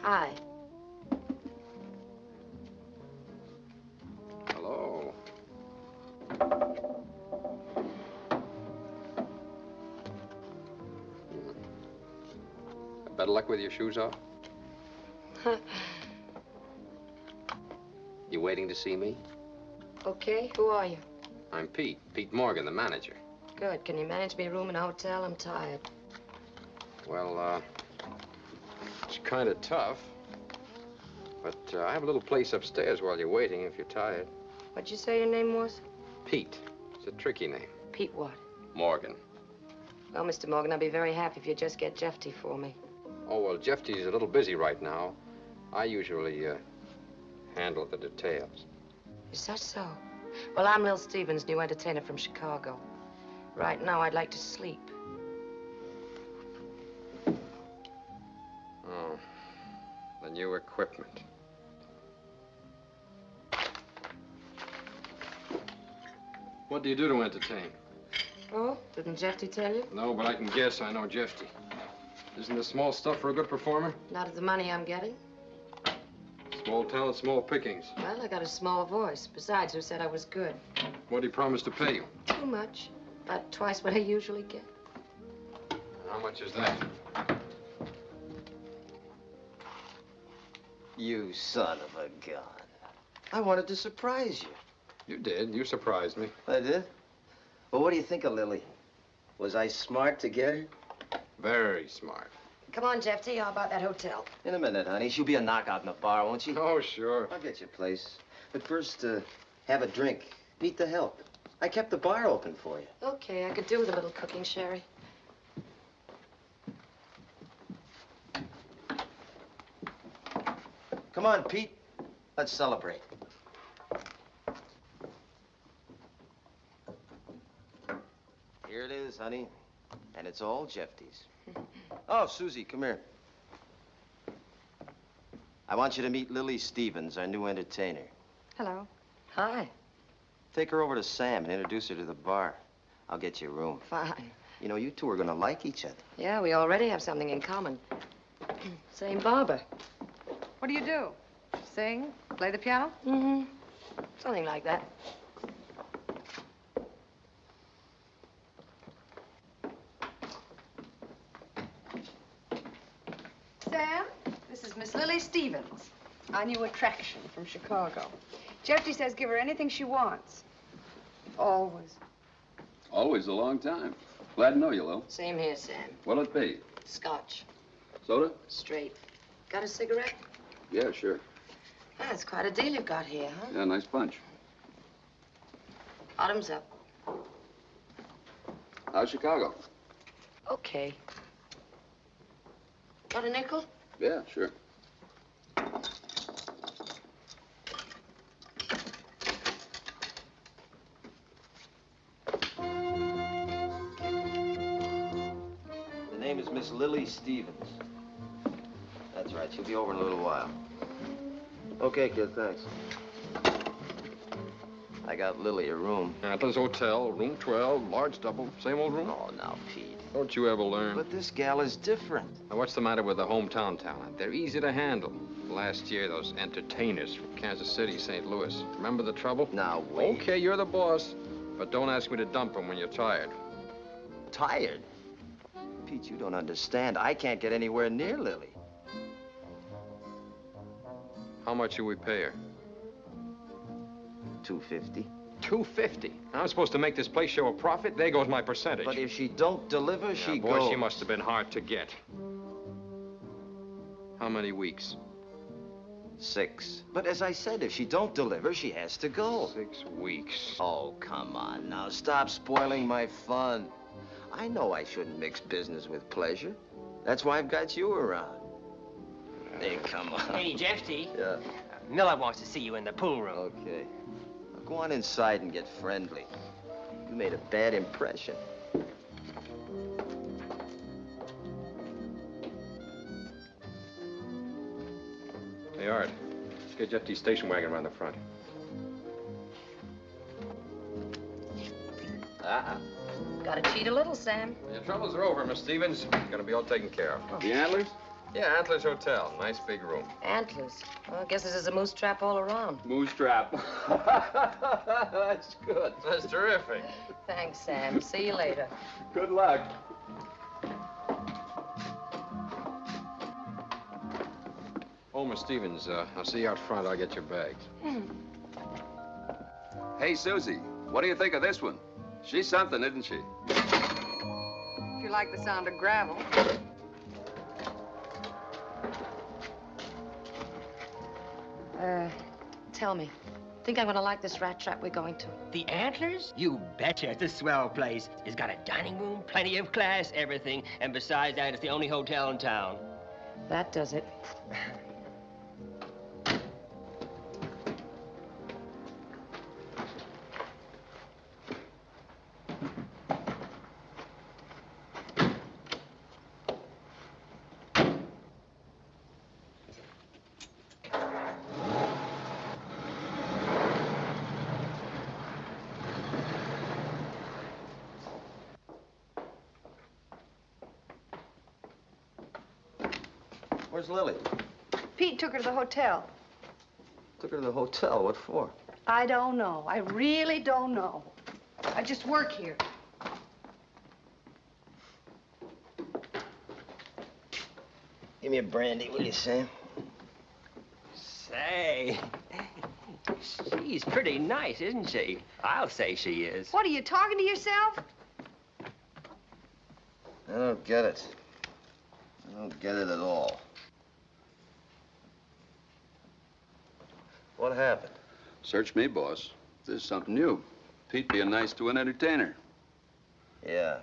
Hi. Hello. Better luck with your shoes off? You waiting to see me? Okay, who are you? I'm Pete. Pete Morgan, the manager. Good. Can you manage me a room in a hotel? I'm tired. Well, it's kind of tough. But I have a little place upstairs while you're waiting if you're tired. What'd you say your name was? Pete. It's a tricky name. Pete what? Morgan. Well, Mr. Morgan, I'll be very happy if you just get Jefty for me. Oh, well, Jefty's a little busy right now. I usually handle the details. Is that so? Well, I'm Lil Stevens, new entertainer from Chicago. Right now, I'd like to sleep. Oh, the new equipment. What do you do to entertain? Oh, didn't Jefty tell you? No, but I can guess I know Jefty. Isn't this small stuff for a good performer? Not at the money I'm getting. Small talent, small pickings. Well, I got a small voice. Besides, who said I was good? What did he promise to pay you? Too much. About twice what I usually get. How much is that? You son of a gun. I wanted to surprise you. You did. You surprised me. I did? Well, what do you think of Lily? Was I smart to get her? Very smart. Come on, Jefty. How about that hotel? In a minute, honey. She'll be a knockout in the bar, won't she? Oh, sure. I'll get you a place. But first, have a drink. Beat the help. I kept the bar open for you. Okay, I could do with a little cooking, Sherry. Come on, Pete. Let's celebrate. Here it is, honey. And it's all Jefty's. Oh, Susie, come here. I want you to meet Lily Stevens, our new entertainer. Hello. Hi. Take her over to Sam and introduce her to the bar. I'll get you a room. Fine. You know, you two are gonna like each other. Yeah, we already have something in common. Same barber. What do you do? Sing? Play the piano? Mm-hmm. Something like that. Sam, this is Miss Lily Stevens, our new attraction from Chicago. Jefty says give her anything she wants. Always. Always a long time. Glad to know you, Lil. Same here, Sam. What'll it be? Scotch. Soda? Straight. Got a cigarette? Yeah, sure. That's quite a deal you've got here, huh? Yeah, nice punch. Bottoms up. How's Chicago? Okay. Got a nickel? Yeah, sure. The name is Miss Lily Stevens. That's right. She'll be over in a little while. Okay, kid, thanks. I got Lily a room. Atlas Hotel, room 12, large double, same old room. Oh, now, Pete. Don't you ever learn? But this gal is different. Now, what's the matter with the hometown talent? They're easy to handle. Last year, those entertainers from Kansas City, St. Louis. Remember the trouble? Now, wait. Okay, you're the boss. But don't ask me to dump them when you're tired. Tired? Pete, you don't understand. I can't get anywhere near Lily. How much do we pay her? $250. $250. I'm supposed to make this place show a profit? There goes my percentage. But if she don't deliver, she boy, goes. she must have been hard to get. How many weeks? 6. But as I said, if she don't deliver, she has to go. 6 weeks. Oh, come on now. Stop spoiling my fun. I know I shouldn't mix business with pleasure. That's why I've got you around. Hey, come on. Hey, Jefty. Yeah. Miller wants to see you in the pool room. Okay. Now go on inside and get friendly. You made a bad impression. Hey, Art. Let's get Jefty's station wagon around the front. Gotta cheat a little, Sam. Your troubles are over, Miss Stevens. Gonna be all taken care of. The antlers? Yeah, Antlers Hotel. Nice big room. Antlers. Well, I guess this is a moose trap all around. Moose trap. That's good. That's terrific. Thanks, Sam. See you later. Good luck. Oh, Miss Stevens, I'll see you out front. I'll get your bags. Hey, Susie, what do you think of this one? She's something, isn't she? If you like the sound of gravel. Tell me, think I'm gonna like this rat trap we're going to? The Antlers? You betcha. It's a swell place. It's got a dining room, plenty of class, everything. And besides that, it's the only hotel in town. That does it. Where's Lily? Pete took her to the hotel. Took her to the hotel. What for? I don't know. I really don't know. I just work here. Give me a brandy, will you, Sam? Say, she's pretty nice, isn't she? I'll say she is. What, are you talking to yourself? I don't get it. I don't get it at all. What happened? Search me, boss. This is something new. Pete being nice to an entertainer. Yeah.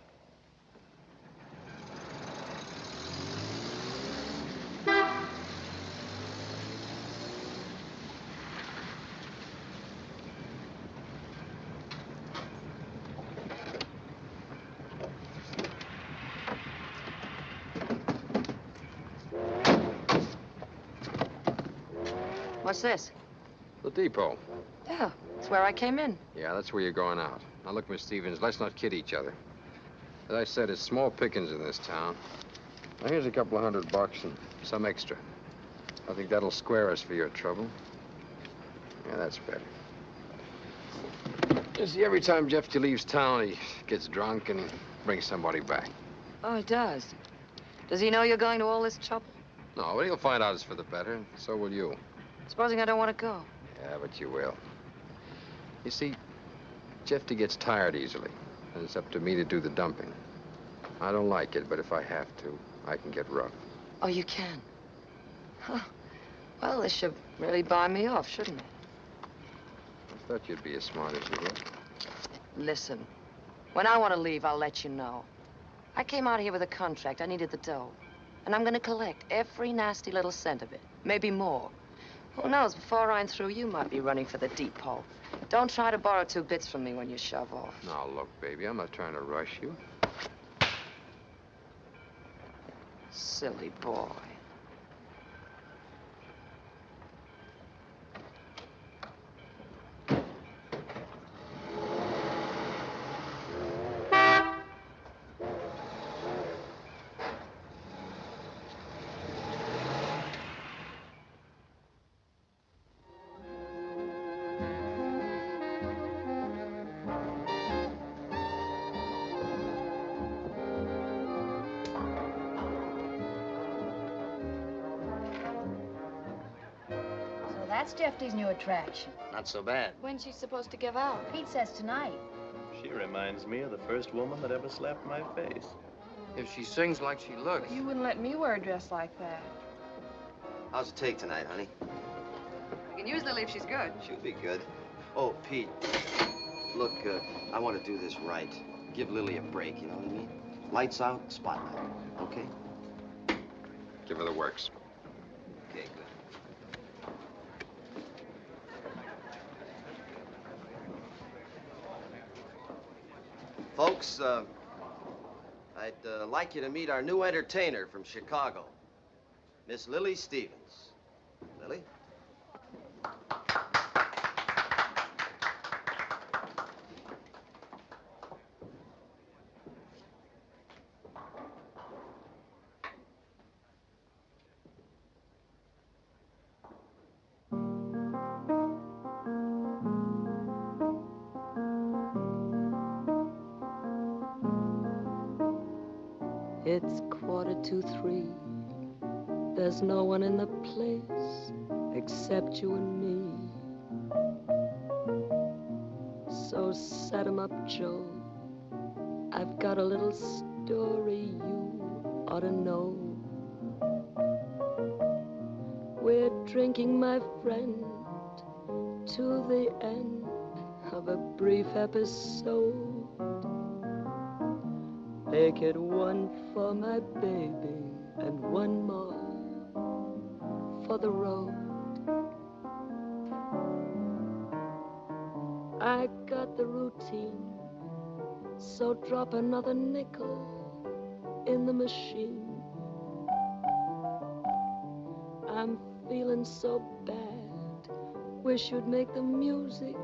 What's this? The depot. Yeah, it's where I came in. Yeah, that's where you're going out. Now, look, Miss Stevens, let's not kid each other. As I said, it's small pickings in this town. Now, here's a couple of $100 and some extra. I think that'll square us for your trouble. Yeah, that's better. You see, every time Jefty leaves town, he gets drunk and he brings somebody back. Oh, he does? Does he know you're going to all this trouble? No, but he'll find out it's for the better, and so will you. Supposing I don't want to go? Yeah, but you will. You see, Jefty gets tired easily, and it's up to me to do the dumping. I don't like it, but if I have to, I can get rough. Oh, you can? Huh. Well, this should really buy me off, shouldn't it? I thought you'd be as smart as you look. Listen, when I want to leave, I'll let you know. I came out here with a contract. I needed the dough. And I'm going to collect every nasty little cent of it. Maybe more. Who knows, before I'm through, you might be running for the depot. Don't try to borrow 2 bits from me when you shove off. Now, look, baby, I'm not trying to rush you. Silly boy. That's Jefty's new attraction. Not so bad. When's she supposed to give out? Pete says tonight. She reminds me of the first woman that ever slapped my face. If she sings like she looks. You wouldn't let me wear a dress like that. How's it take tonight, honey? We can use Lily if she's good. She'll be good. Oh, Pete. Look, I want to do this right. Give Lily a break, you know what I mean? Lights out, spotlight. Okay? Give her the works. Okay, good. Folks, I'd like you to meet our new entertainer from Chicago, Miss Lily Stevens. Lily? It's 2:45. There's no one in the place except you and me. So set 'em up, Joe. I've got a little story you ought to know. We're drinking, my friend, to the end of a brief episode. Make it one for my baby and one more for the road. I got the routine, so drop another nickel in the machine. I'm feeling so bad, wish you'd make the music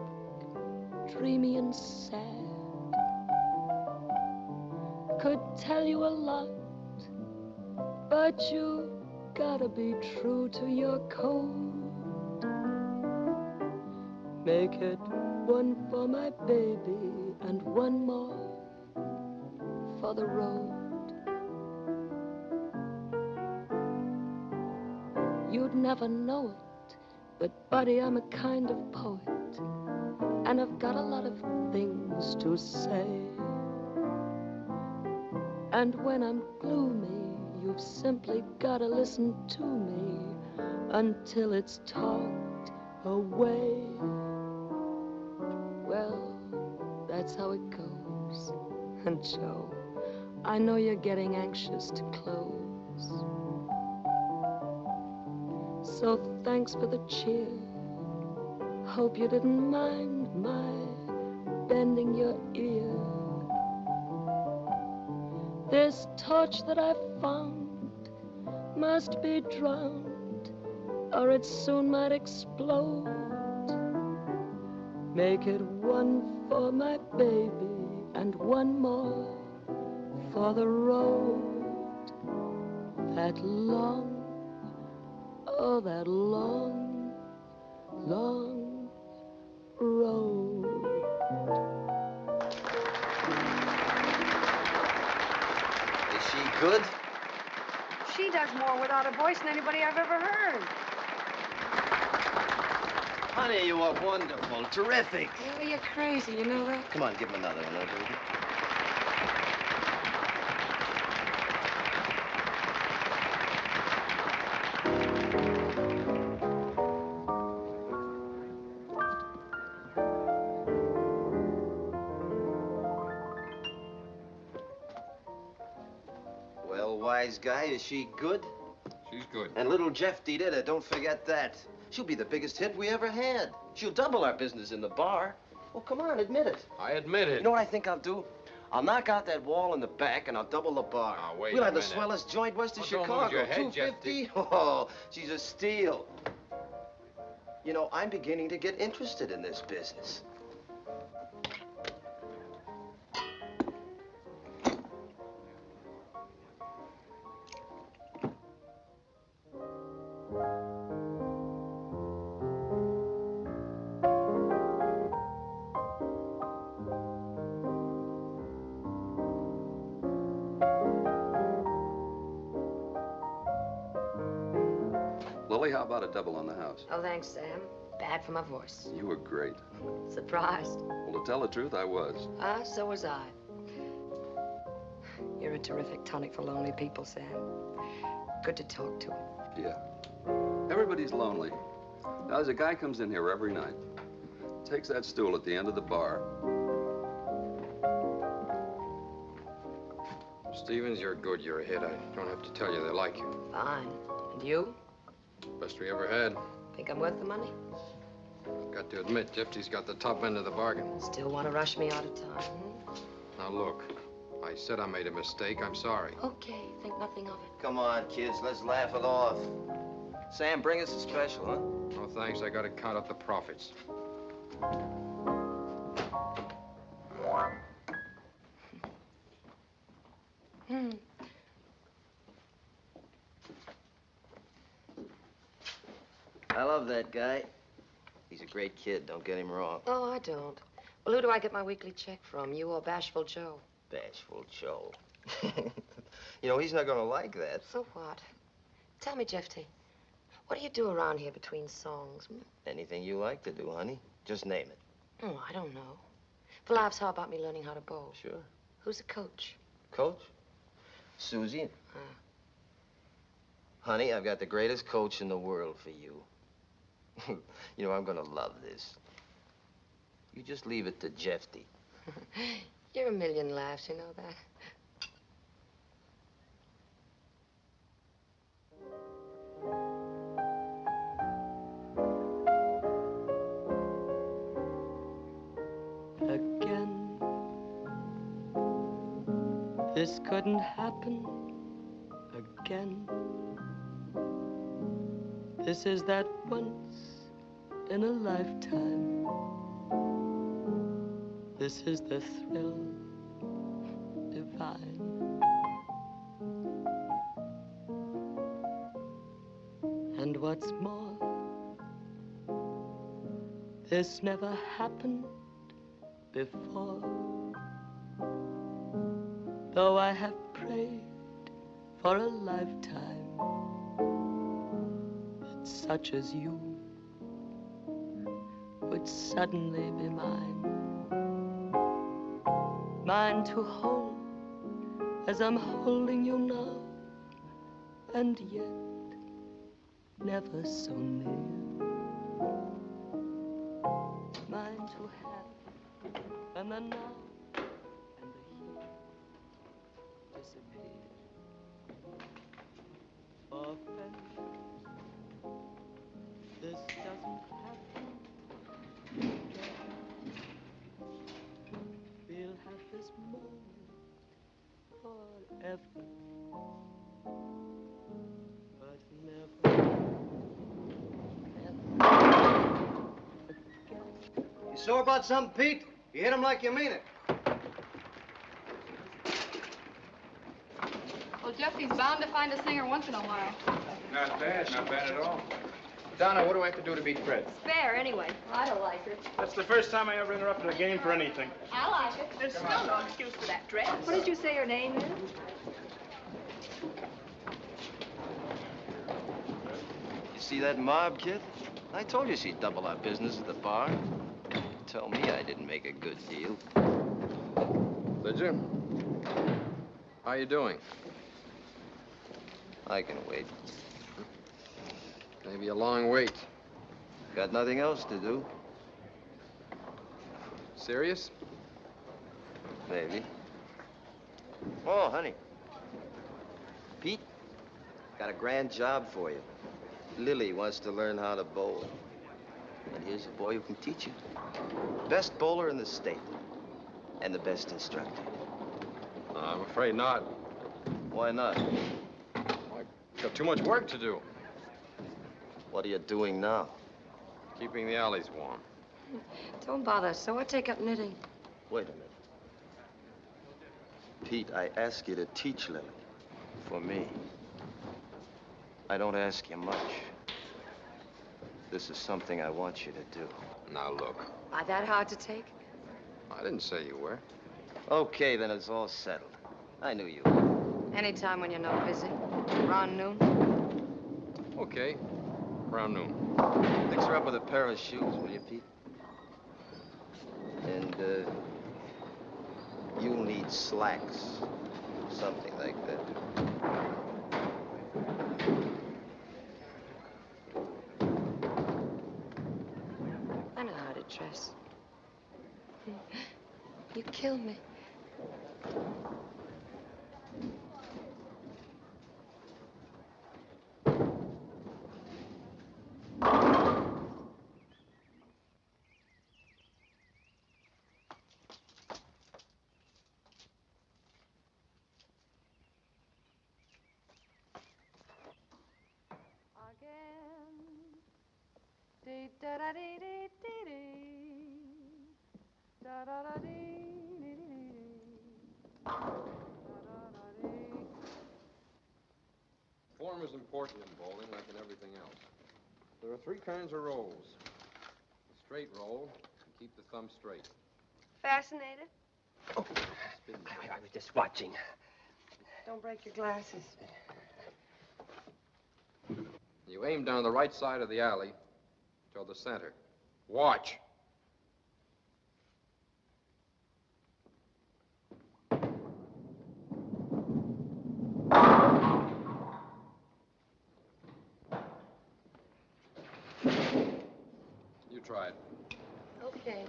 dreamy and sad. Could tell you a lot, but you gotta be true to your code. Make it one for my baby and one more for the road. You'd never know it, but buddy, I'm a kind of poet, and I've got a lot of things to say. And when I'm gloomy, you've simply gotta listen to me until it's talked away. Well, that's how it goes. And Joe, I know you're getting anxious to close. So thanks for the cheer. Hope you didn't mind my bending your ear. This torch that I found must be drowned, or it soon might explode. Make it one for my baby and one more for the road. That long, oh, that long, long road. Is she good? She does more without a voice than anybody I've ever heard. Honey, you are wonderful. Terrific. Oh, you're crazy, you know that? Come on, give him another one, baby. Well, wise guy, is she good? She's good. And little Jefty did it. Don't forget that. She'll be the biggest hit we ever had. She'll double our business in the bar. Oh, come on, admit it. I admit it. You know what I think I'll do? I'll knock out that wall in the back and I'll double the bar. Now, wait We'll a have the minute. swellest joint west of Well, don't Chicago. lose your head, 250. Oh, she's a steal. You know, I'm beginning to get interested in this business. Lily, how about a double on the house? Oh, thanks, Sam. Bad for my voice. You were great. Surprised? Well, to tell the truth, I was. So was I. You're a terrific tonic for lonely people, Sam. Good to talk to. Yeah. Everybody's lonely. Now, there's a guy comes in here every night, takes that stool at the end of the bar. Stevens, you're good. You're a hit. I don't have to tell you they like you. Fine. And you? Best we ever had. Think I'm worth the money? Got to admit, Jefty's got the top end of the bargain. Still want to rush me out of time, Now, look. I said I made a mistake. I'm sorry. Okay, think nothing of it. Come on, kids, let's laugh it off. Sam, bring us a special, huh? No, thanks. I got to count up the profits. I love that guy. He's a great kid, don't get him wrong. Oh, I don't. Well, who do I get my weekly check from? You or Bashful Joe? Bashful Joe. You know, he's not gonna like that. So what? Tell me, Jefty, what do you do around here between songs? Anything you like to do, honey. Just name it. Oh, I don't know. For laughs, how about me learning how to bowl? Sure. Who's the coach? Coach? Susie. Ah. Honey, I've got the greatest coach in the world for you. You know, I'm gonna love this. You just leave it to Jefty. You're a million laughs, you know that? Again, this couldn't happen again. This is that once in a lifetime. This is the thrill divine. And what's more, this never happened before. Though I have prayed for a lifetime that such as you would suddenly be mine. Mine to hold as I'm holding you now, and yet never so near. Mine to have, and the now and the here disappear. For friendship, this doesn't happen again. We'll have this moment forever, but never again. You sore about something, Pete? You hit him like you mean it. Well, Jefty's bound to find a singer once in a while. Not bad at all. Donna, what do I have to do to beat Fred? Fair, anyway. I don't like her. That's the first time I ever interrupted a game for anything. I like it. There's still no excuse for that dress. What did you say her name is? You see that mob, kid? I told you she'd double our business at the bar. Tell me I didn't make a good deal. Did you? How you doing? I can wait. Maybe a long wait. Got nothing else to do. Serious? Maybe. Oh, honey. Pete, got a grand job for you. Lily wants to learn how to bowl. And here's a boy who can teach you. Best bowler in the state. And the best instructor. I'm afraid not. Why not? I've got too much work to do. What are you doing now? Keeping the alleys warm. Don't bother, so I take up knitting. Wait a minute. Pete, I ask you to teach Lily. For me. I don't ask you much. This is something I want you to do. Now look, Are that hard to take? I didn't say you were. Okay, then it's all settled. I knew you would. Anytime when you're not busy. Around noon. Okay, around noon. Fix her up with a pair of shoes, will you, Pete? And, you'll need slacks. Something like that. I know how to dress. You kill me. Form is important in bowling, like in everything else. There are three kinds of rolls. The straight roll, you keep the thumb straight. Fascinated? I was just watching. Don't break your glasses. You aim down the right side of the alley toward the center. Watch. You try it. Okay.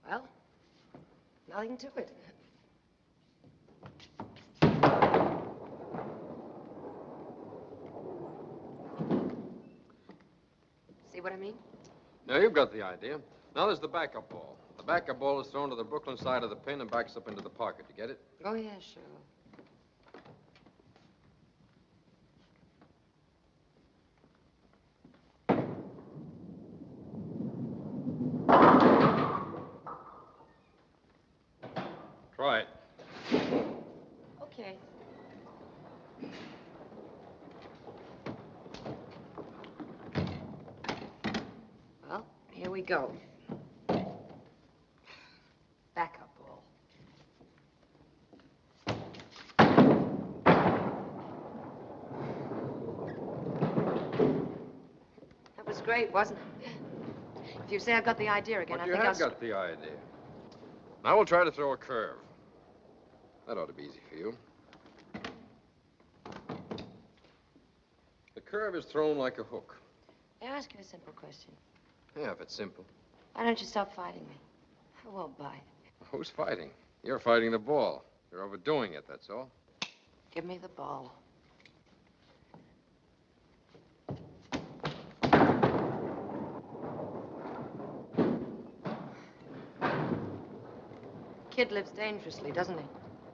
Well, nothing to it. See what I mean? Now, you've got the idea. Now there's the backup ball. The backup ball is thrown to the Brooklyn side of the pin and backs up into the pocket. You get it? Oh, yeah, sure. Try it. Okay. Well, here we go. Backup ball. That was great, wasn't it? If you say I've got the idea again, But I you think have got the idea. Now we'll try to throw a curve. That ought to be easy for you. The curve is thrown like a hook. May I ask you a simple question? Yeah, if it's simple. Why don't you stop fighting me? I won't bite. Who's fighting? You're fighting the ball. You're overdoing it, that's all. Give me the ball. Kid lives dangerously, doesn't he?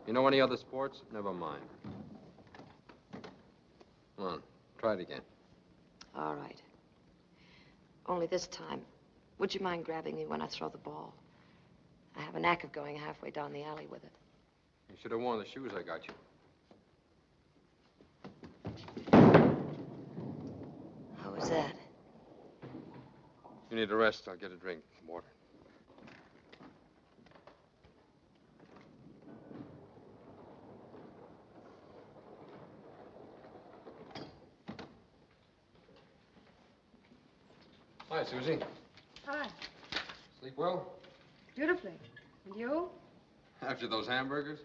You know any other sports? Never mind. Come on, try it again. All right. Only this time, would you mind grabbing me when I throw the ball? I have a knack of going halfway down the alley with it. You should have worn the shoes I got you. How was that? You need a rest. I'll get a drink. Water. Hi, Susie. Hi. Sleep well? Beautifully. And you? After those hamburgers?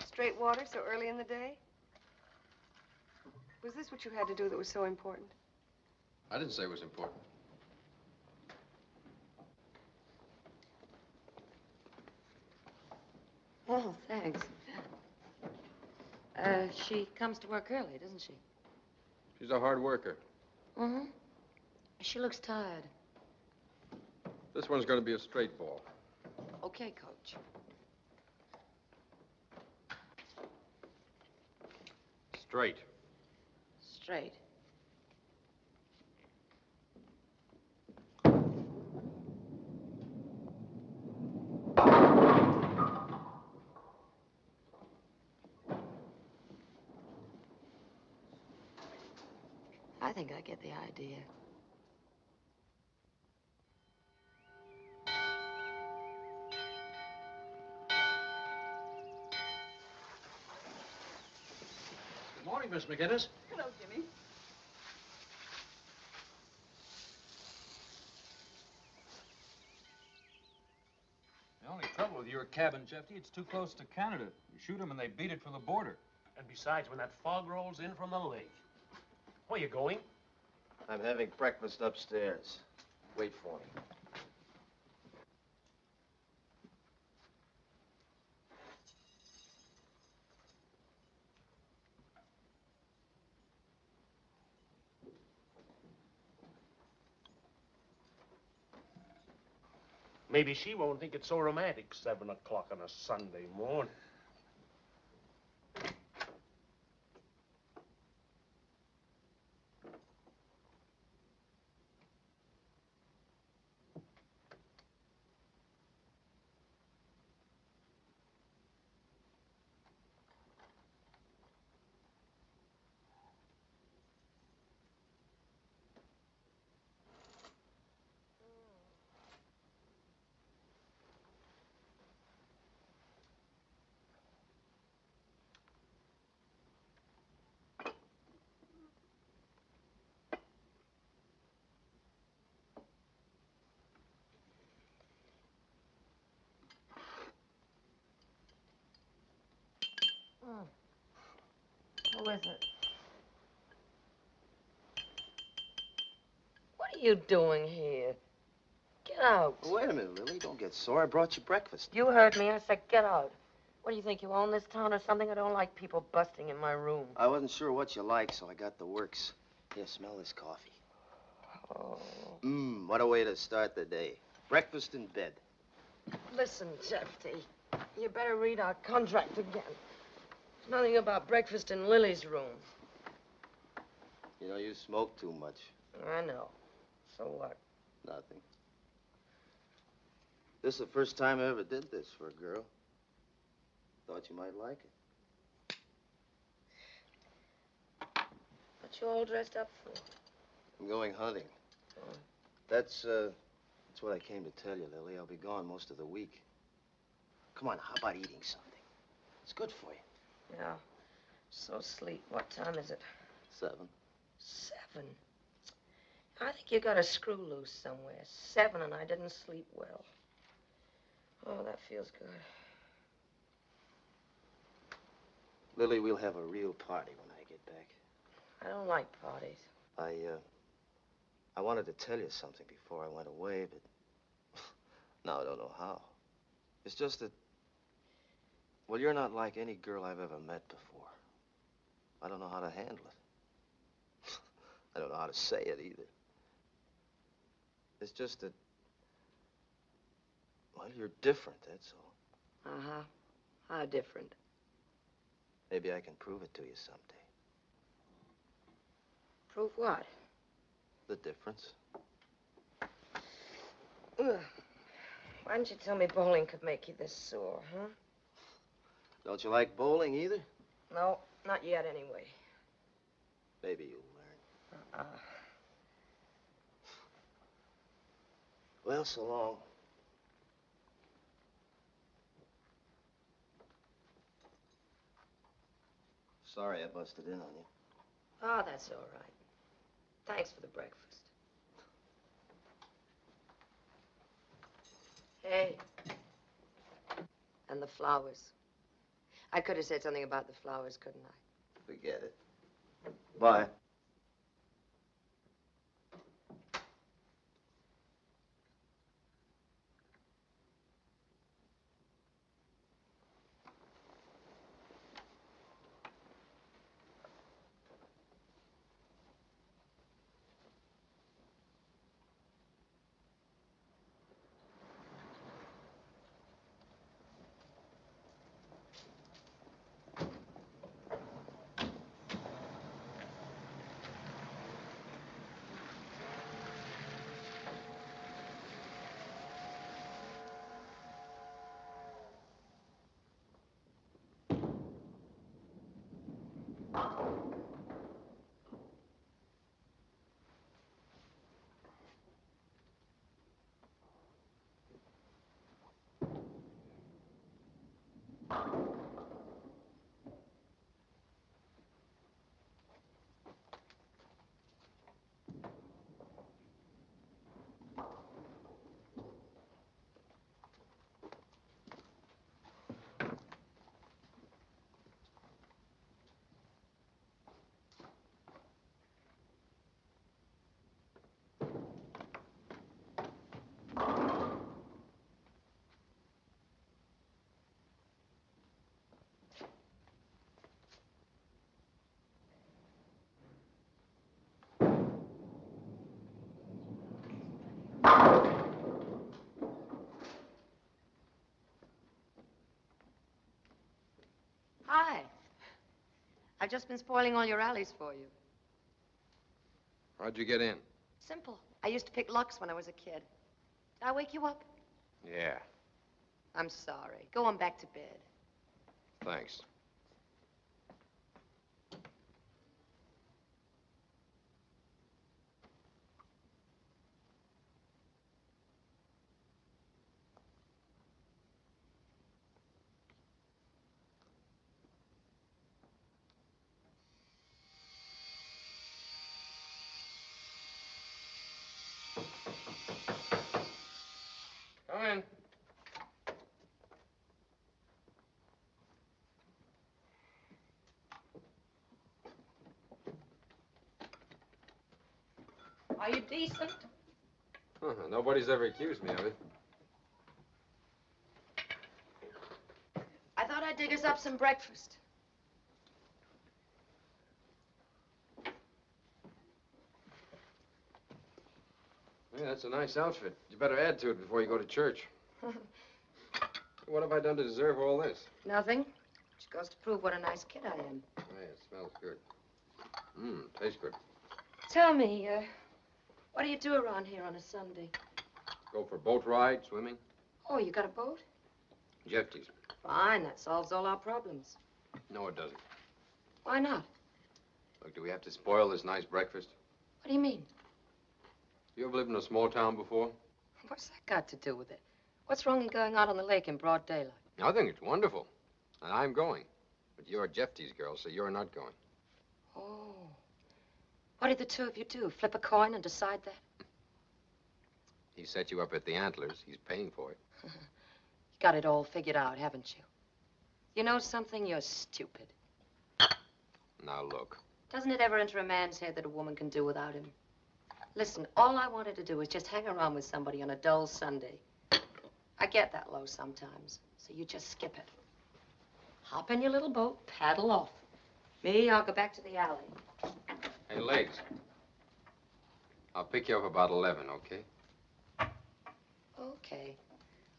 Straight water so early in the day? Was this what you had to do that was so important? I didn't say it was important. Oh, thanks. She comes to work early, doesn't she? She's a hard worker. Mm-hmm. She looks tired. This one's going to be a straight ball. Okay, Coach. Straight. Straight. I think I get the idea. Good morning, Miss McGinnis. Hello, Jimmy. The only trouble with your cabin, Jefty, it's too close to Canada. You shoot them and they beat it for the border. And besides, when that fog rolls in from the lake. Where you going? I'm having breakfast upstairs. Wait for me. Maybe she won't think it's so romantic, 7 o'clock on a Sunday morning. Who is it? What are you doing here? Get out. Wait a minute, Lily. Don't get sore. I brought you breakfast. You heard me. I said get out. What do you think, you own this town or something? I don't like people busting in my room. I wasn't sure what you like, so I got the works. Here, smell this coffee. Oh. What a way to start the day. Breakfast in bed. Listen, Jefty, you better read our contract again. There's nothing about breakfast in Lily's room. You know, you smoke too much. I know. So what? Nothing. This is the first time I ever did this for a girl. Thought you might like it. What you all dressed up for? I'm going hunting. Oh. That's what I came to tell you, Lily. I'll be gone most of the week. Come on, how about eating something? It's good for you. Yeah. So sleep. What time is it? 7. 7? I think you got a screw loose somewhere. 7 and I didn't sleep well. Oh, that feels good. Lily, we'll have a real party when I get back. I don't like parties. I wanted to tell you something before I went away, but now I don't know how. It's just that, well, you're not like any girl I've ever met before. I don't know how to handle it. I don't know how to say it either. It's just that, well, you're different, that's all. Uh-huh. How different? Maybe I can prove it to you someday. Prove what? The difference. Ugh. Why didn't you tell me bowling could make you this sore, huh? Don't you like bowling either? No, not yet anyway. Maybe you'll learn. Uh-uh. Well, so long. Sorry I busted in on you. Oh, that's all right. Thanks for the breakfast. Hey. And the flowers. I could have said something about the flowers, couldn't I? Forget it. Bye. Hi. I've just been spoiling all your alleys for you. How'd you get in? Simple. I used to pick locks when I was a kid. Did I wake you up? Yeah, I'm sorry. Go on back to bed. thanks. Come in. Are you decent? Nobody's ever accused me of it. I thought I'd dig us up some breakfast. Yeah, that's a nice outfit. You better add to it before you go to church. What have I done to deserve all this? Nothing. Just goes to prove what a nice kid I am. Hey, it smells good. Tastes good. Tell me, what do you do around here on a Sunday? Go for boat ride, swimming. Oh, you got a boat? Jefty's. Fine, that solves all our problems. No, it doesn't. Why not? Look, do we have to spoil this nice breakfast? What do you mean? You ever lived in a small town before? What's that got to do with it? What's wrong in going out on the lake in broad daylight? I think it's wonderful. And I'm going. But you're Jefty's girl, so you're not going. Oh. What did the two of you do? Flip a coin and decide that? He set you up at the Antlers. He's paying for it. You got it all figured out, haven't you? You know something? You're stupid. Now, look. Doesn't it ever enter a man's head that a woman can do without him? Listen, all I wanted to do was just hang around with somebody on a dull Sunday. I get that low sometimes, so you just skip it. Hop in your little boat, paddle off. Me, I'll go back to the alley. Hey, Legs. I'll pick you up about 11, okay? Okay.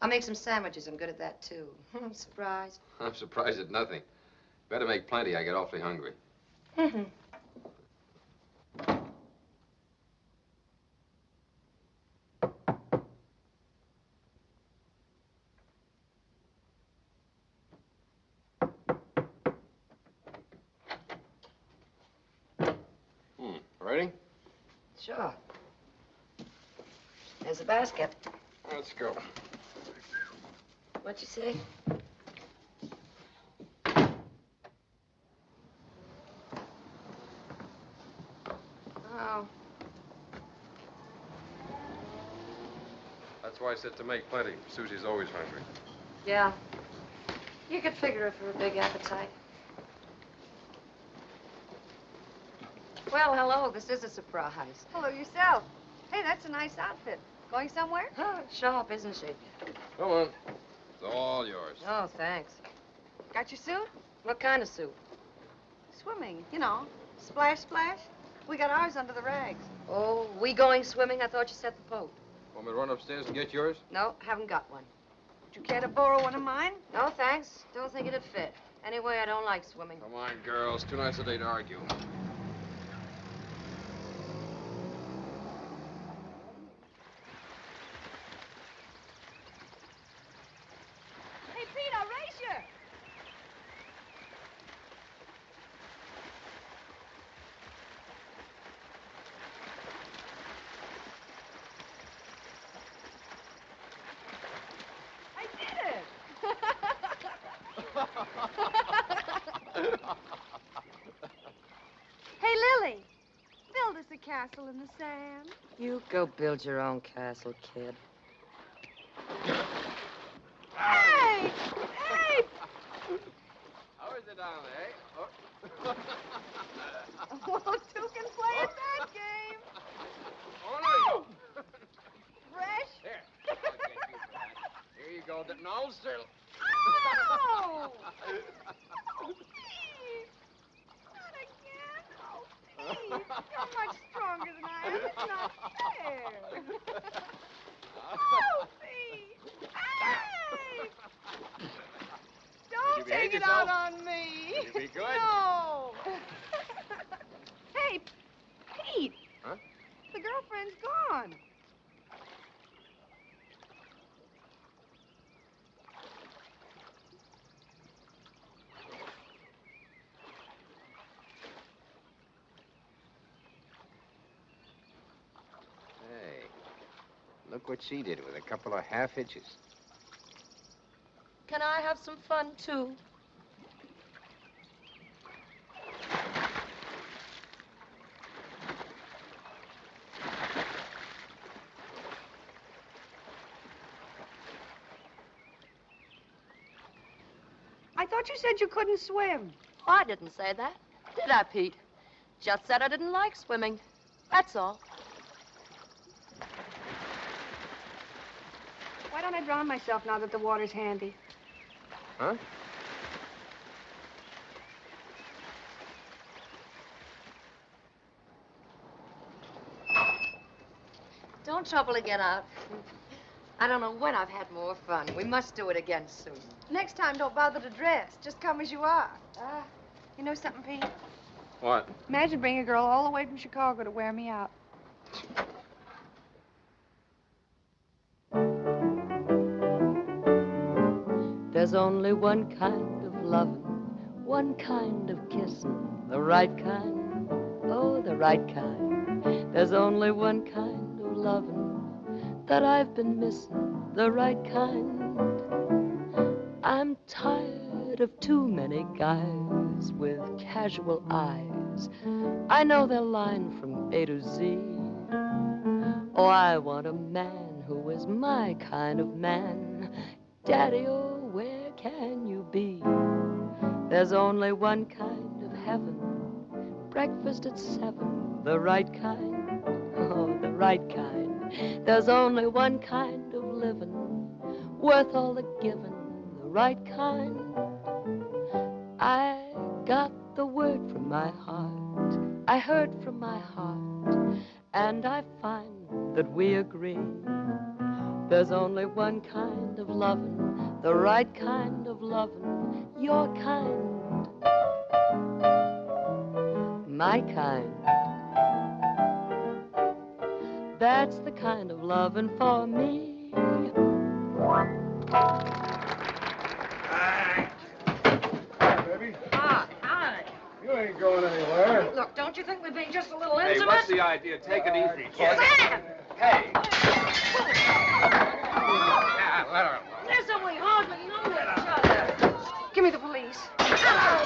I'll make some sandwiches. I'm good at that, too. I'm surprised. I'm surprised at nothing. Better make plenty. I get awfully hungry. Mm-hmm. Ready? Sure. There's a basket. Let's go. What'd you say? Oh. That's why I said to make plenty. Susie's always hungry. Yeah. You could figure her for a big appetite. Well, hello. This is a surprise. Hello yourself. Hey, that's a nice outfit. Going somewhere? Sharp, isn't she? Come on. It's all yours. Oh, thanks. Got your suit? What kind of suit? Swimming, you know. Splash, splash. We got ours under the rags. Oh, we going swimming? I thought you said the boat. Want me to run upstairs and get yours? No, haven't got one. Would you care to borrow one of mine? No, thanks. Don't think it'd fit. Anyway, I don't like swimming. Come on, girls. Too nice a day to argue. Hey, Pete, I'll race you. I did it. Hey, Lily, build us a castle in the sand. You go build your own castle, kid. Hey! Hey! How is it down there, eh? Well, two can play at that game. Oh, no. Fresh? Here. I'll get you for that. Here you go. No, sir. Oh! Oh, Pete! Not again. Oh, Pete! You're much stronger than I am. It's not fair. Oh, Pete! Hey! Don't take it out on me. Will you be good? No. Hey, Pete. Huh? The girlfriend's gone. Hey, look what she did with a couple of half hitches. Can I have some fun, too? I thought you said you couldn't swim. Oh, I didn't say that. Did I, Pete? Just said I didn't like swimming. That's all. Why don't I drown myself now that the water's handy? Huh? Don't trouble to get out. I don't know when I've had more fun. We must do it again soon. Next time, don't bother to dress. Just come as you are. You know something, Pete? What? Imagine bringing a girl all the way from Chicago to wear me out. There's only one kind of loving, one kind of kissing, the right kind, oh, the right kind. There's only one kind of loving that I've been missing, the right kind. I'm tired of too many guys with casual eyes. I know they're lying from A to Z. Oh, I want a man who is my kind of man. Daddy, oh, where can you be? There's only one kind of heaven, breakfast at 7, the right kind, oh, the right kind. There's only one kind of living, worth all the giving, the right kind. I got the word from my heart, I heard from my heart, and I find that we agree. There's only one kind of loving, the right kind of loving, your kind, my kind. That's the kind of loving for me. Hi, baby. Hi. You ain't going anywhere. Look, don't you think we're being just a little Hey, intimate? what's the idea? Take it easy. Sam! Hey. Let her alone. Listen, we hardly know each other. Give me the police. Get out!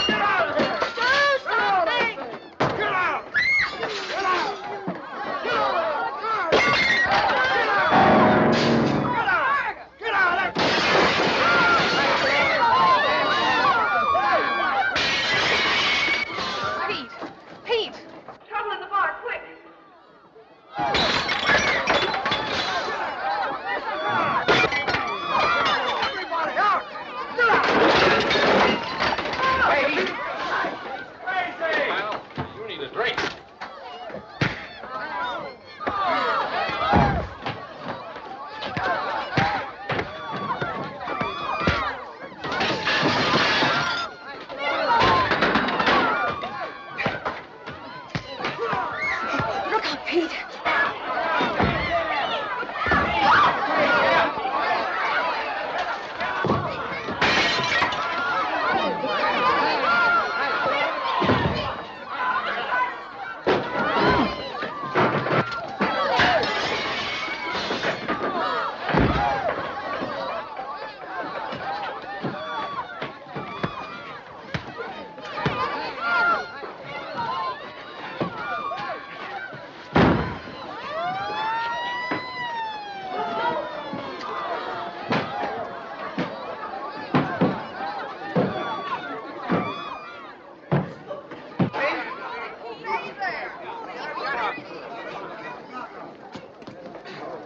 Get out of here! Do something! Get out! Get out! Get out! Get out! Pete! Trouble in the bar, quick! Everybody out! Get out! Crazy! Well, you need a drink. Look out, Pete!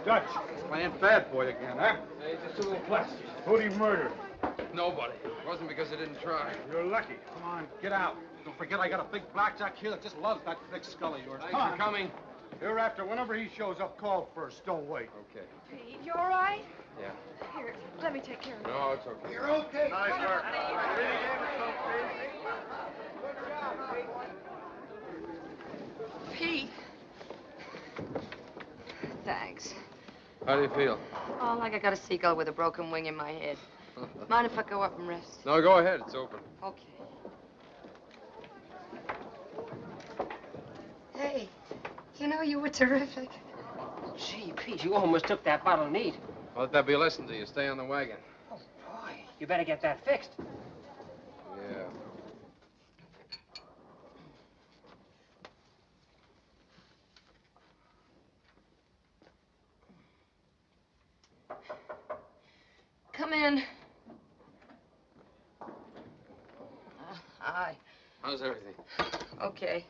Dutch, Playing bad boy again, huh? Hey, just a little plastic. who'd he murder? Nobody. It wasn't because I didn't try. You're lucky. Come on, get out. Don't forget I got a big blackjack here that just loves that thick skull of yours. Thanks Come on. for coming. Hereafter, whenever he shows up, call first. Don't wait. Okay. Pete, you all right? Yeah. Here, let me take care of it. No, it's okay. You're okay. Nice work. Pete. Thanks. How do you feel? Oh, like I got a seagull with a broken wing in my head. Mind if I go up and rest? No, go ahead. It's open. Okay. Hey, you know, you were terrific. Gee, Pete, you almost took that bottle neat. Well, let that be a lesson to you. Stay on the wagon. Oh, boy, you better get that fixed. Yeah. Come in. Hi. How's everything? Okay.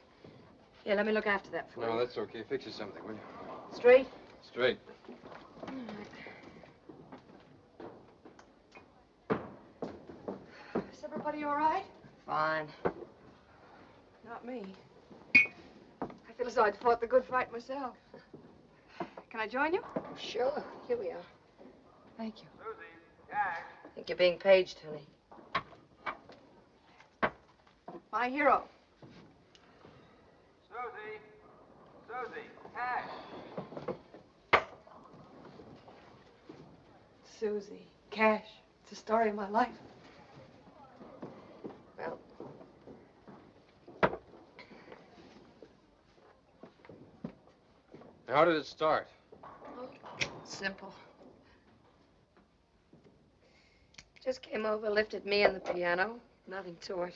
Here, let me look after that for you. No, that's okay. Fix you something, will you? Straight? Straight. Everybody all right? Fine. Not me. I feel as though I'd fought the good fight myself. Can I join you? Sure. Here we are. Thank you. Susie, cash. I think you're being paged, honey. My hero. Susie. Susie, cash. Susie. Cash. It's the story of my life. Well, How did it start? simple. Just came over, lifted me and the piano. Nothing to it.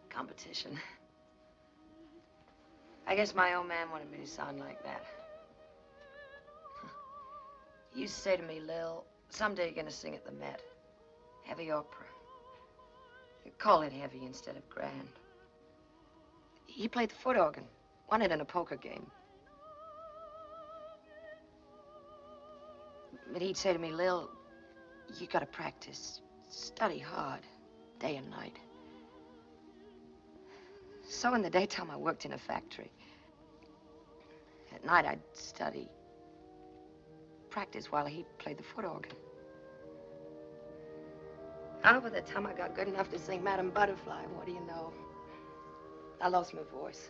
Competition. I guess my old man wanted me to sound like that. He used to say to me, Lil, someday you're gonna sing at the Met. Heavy opera. You call it heavy instead of grand. He played the foot organ. Won it in a poker game. But he'd say to me, Lil, you gotta practice. Study hard, day and night. So in the daytime, I worked in a factory. At night, I'd study. Practice while he played the foot organ. Oh, by the time I got good enough to sing Madam Butterfly, what do you know? I lost my voice.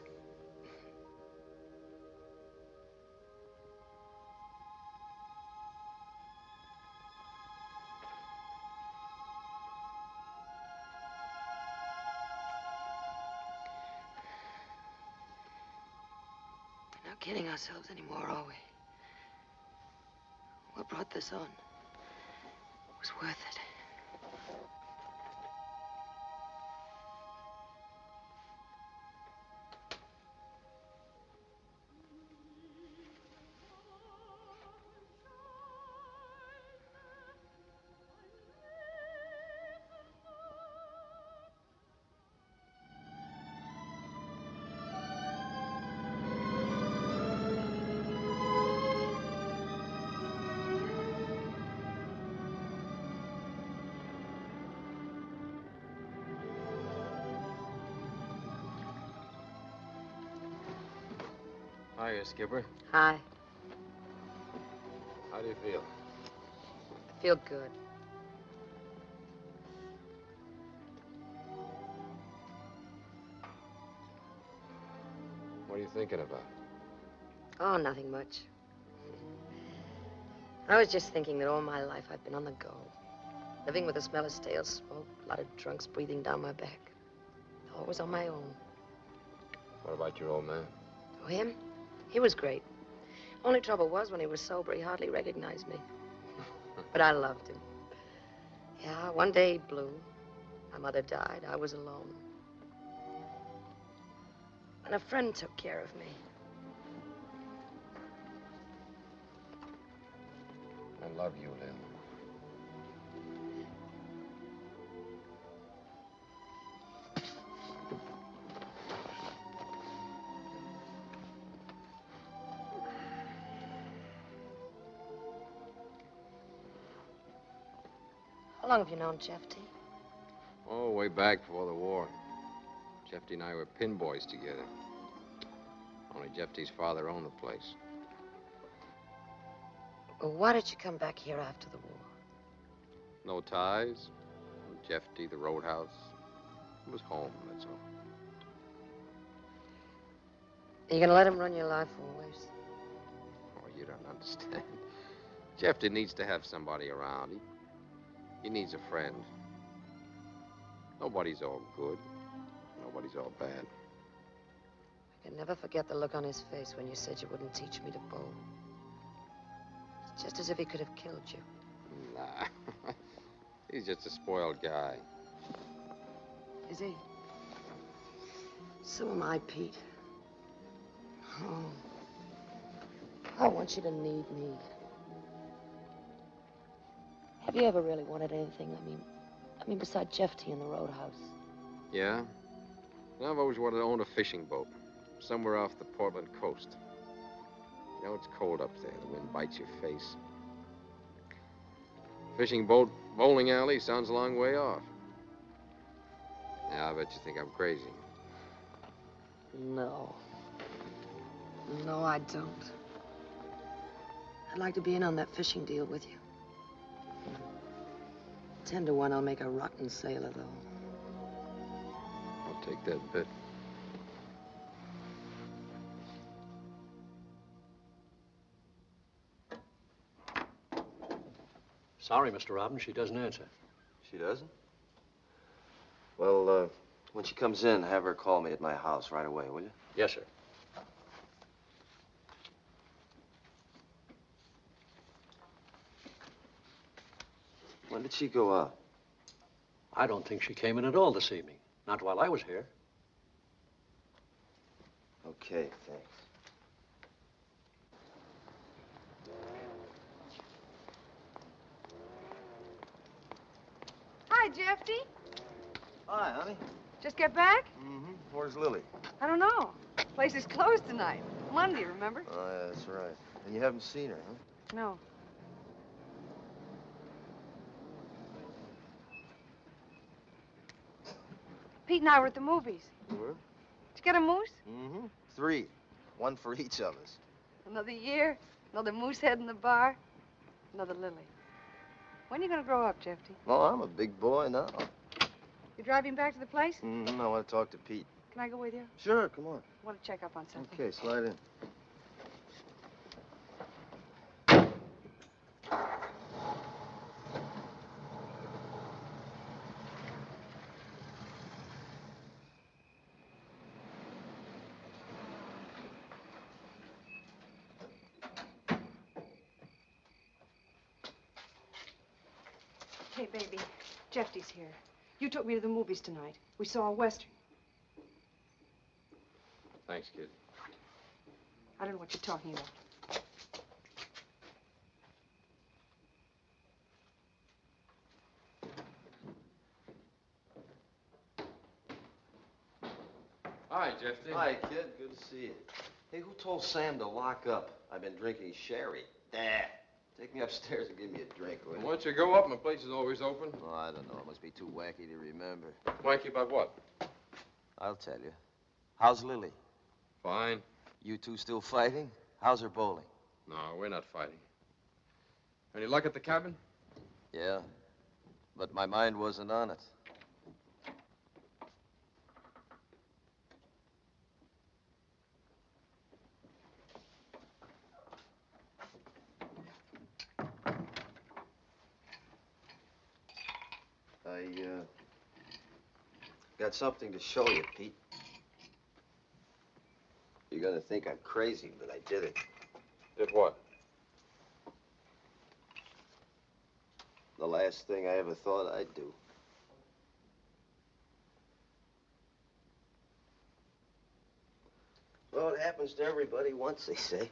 We're not kidding ourselves anymore, are we? What brought this on? It was worth it. Hiya, Skipper. Hi. How do you feel? I feel good. What are you thinking about? Oh, nothing much. I was just thinking that all my life I've been on the go. Living with the smell of stale smoke, a lot of drunks breathing down my back. Always on my own. What about your old man? Oh, him? He was great. Only trouble was when he was sober, he hardly recognized me. But I loved him. Yeah, one day he blew. My mother died. I was alone. And a friend took care of me. I love you, Lil. How long have you known Jefty? Oh, way back before the war. Jefty and I were pin boys together. Only Jefty's father owned the place. Well, why did you come back here after the war? No ties. Jefty, the roadhouse. It was home, that's all. Are you gonna let him run your life always? Oh, you don't understand. Jefty needs to have somebody around. He needs a friend. Nobody's all good. Nobody's all bad. I can never forget the look on his face when you said you wouldn't teach me to bowl. It's just as if he could have killed you. Nah. He's just a spoiled guy. Is he? So am I, Pete. Oh. I want you to need me. Have you ever really wanted anything? I mean, besides Jefty and the roadhouse? Yeah? Well, I've always wanted to own a fishing boat, somewhere off the Portland coast. You know, it's cold up there. The wind bites your face. Fishing boat, bowling alley sounds a long way off. Yeah, I bet you think I'm crazy. No. No, I don't. I'd like to be in on that fishing deal with you. 10 to 1, I'll make a rotten sailor, though. I'll take that bet. Sorry, Mr. Robbins, she doesn't answer. She doesn't? Well, when she comes in, have her call me at my house right away, will you? Yes, sir. When did she go out? I don't think she came in at all this evening. Not while I was here. Okay, thanks. Hi, Jefty. Hi, honey. Just get back? Mm-hmm. Where's Lily? I don't know. Place is closed tonight. Monday, remember? Oh, yeah, that's right. And you haven't seen her, huh? No. Pete and I were at the movies. You were? Did you get a moose? Mm-hmm. 3. 1 for each of us. Another year, another moose head in the bar, another Lily. When are you going to grow up, Jefty? Oh, I'm a big boy now. You driving back to the place? Mm-hmm. I want to talk to Pete. Can I go with you? Sure, come on. I want to check up on something. Okay, slide in. Hey, baby, Jefty's here. You took me to the movies tonight. We saw a Western. Thanks, kid. I don't know what you're talking about. Hi, Jefty. Hi, kid. Good to see you. Hey, who told Sam to lock up? I've been drinking sherry. Dad, take me upstairs and give me a drink, will you? Why don't you go up? My place is always open. Oh, I don't know. It must be too wacky to remember. Wacky about what? I'll tell you. How's Lily? Fine. You two still fighting? How's her bowling? No, we're not fighting. Any luck at the cabin? Yeah, but my mind wasn't on it. I got something to show you, Pete. You're gonna think I'm crazy, but I did it. Did what? The last thing I ever thought I'd do. Well, it happens to everybody once, they say.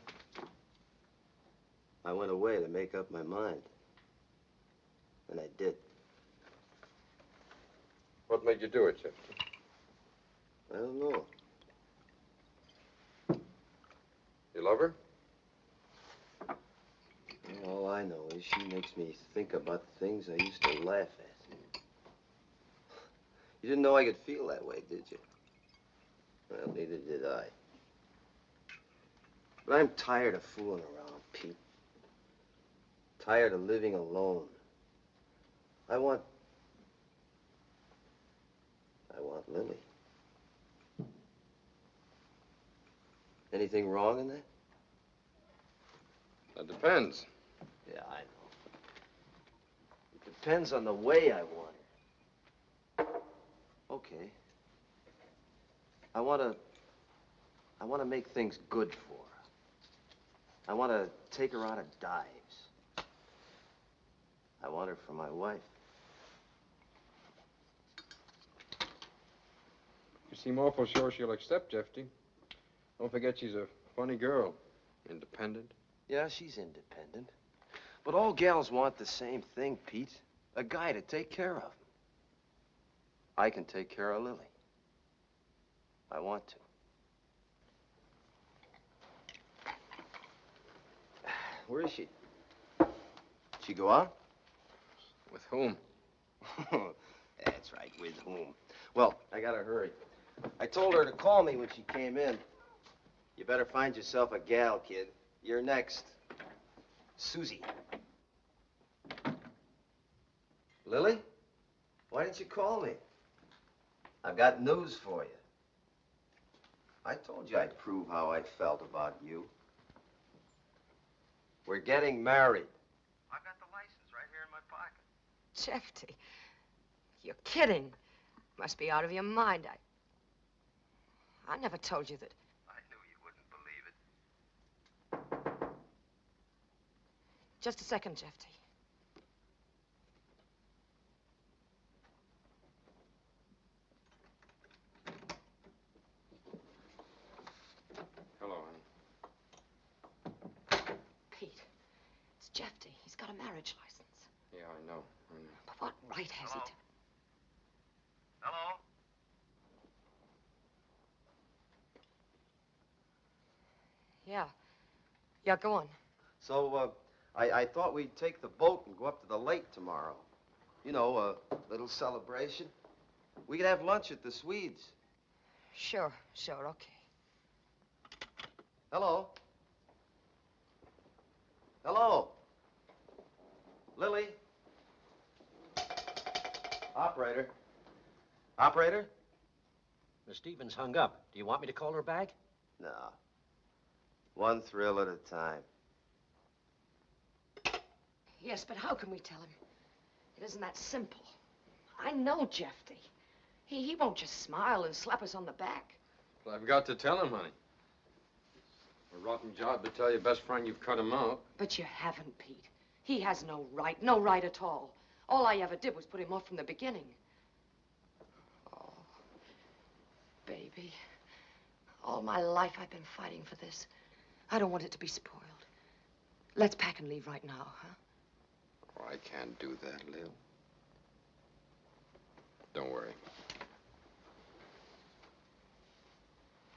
I went away to make up my mind. And I did. What made you do it, Jefferson? I don't know. You love her? All I know is she makes me think about the things I used to laugh at. You didn't know I could feel that way, did you? Well, neither did I. But I'm tired of fooling around, Pete. Tired of living alone. I want Lily. Anything wrong in that? That depends. Yeah, I know. It depends on the way I want her. Okay. I want to make things good for her. I want to take her out of dives. I want her for my wife. You seem awful sure she'll accept, Jefty. Don't forget she's a funny girl. Independent. Yeah, she's independent. But all gals want the same thing, Pete. A guy to take care of. I can take care of Lily. I want to. Where is she? She go out? With whom? That's right, with whom? Well, I gotta hurry. I told her to call me when she came in. You better find yourself a gal, kid. You're next. Susie. Lily? Why didn't you call me? I've got news for you. I told you I'd prove how I felt about you. We're getting married. I've got the license right here in my pocket. Jefty, you're kidding. Must be out of your mind. I never told you that. I knew you wouldn't believe it. Just a second, Jefty. Hello, honey. Pete, it's Jefty. He's got a marriage license. Yeah, I know. But what right has he to... Hello? Yeah. Yeah, go on. So, I thought we'd take the boat and go up to the lake tomorrow. You know, a little celebration. We could have lunch at the Swedes. Sure, okay. Hello? Hello? Lily? Operator? Operator? Miss Stevens hung up. Do you want me to call her back? No. One thrill at a time. Yes, but how can we tell him? It isn't that simple. I know Jefty. He won't just smile and slap us on the back. Well, I've got to tell him, honey. A rotten job to tell your best friend you've cut him out. But you haven't, Pete. He has no right at all. All I ever did was put him off from the beginning. Oh, baby. All my life I've been fighting for this. I don't want it to be spoiled. Let's pack and leave right now, huh? Oh, I can't do that, Lil. Don't worry.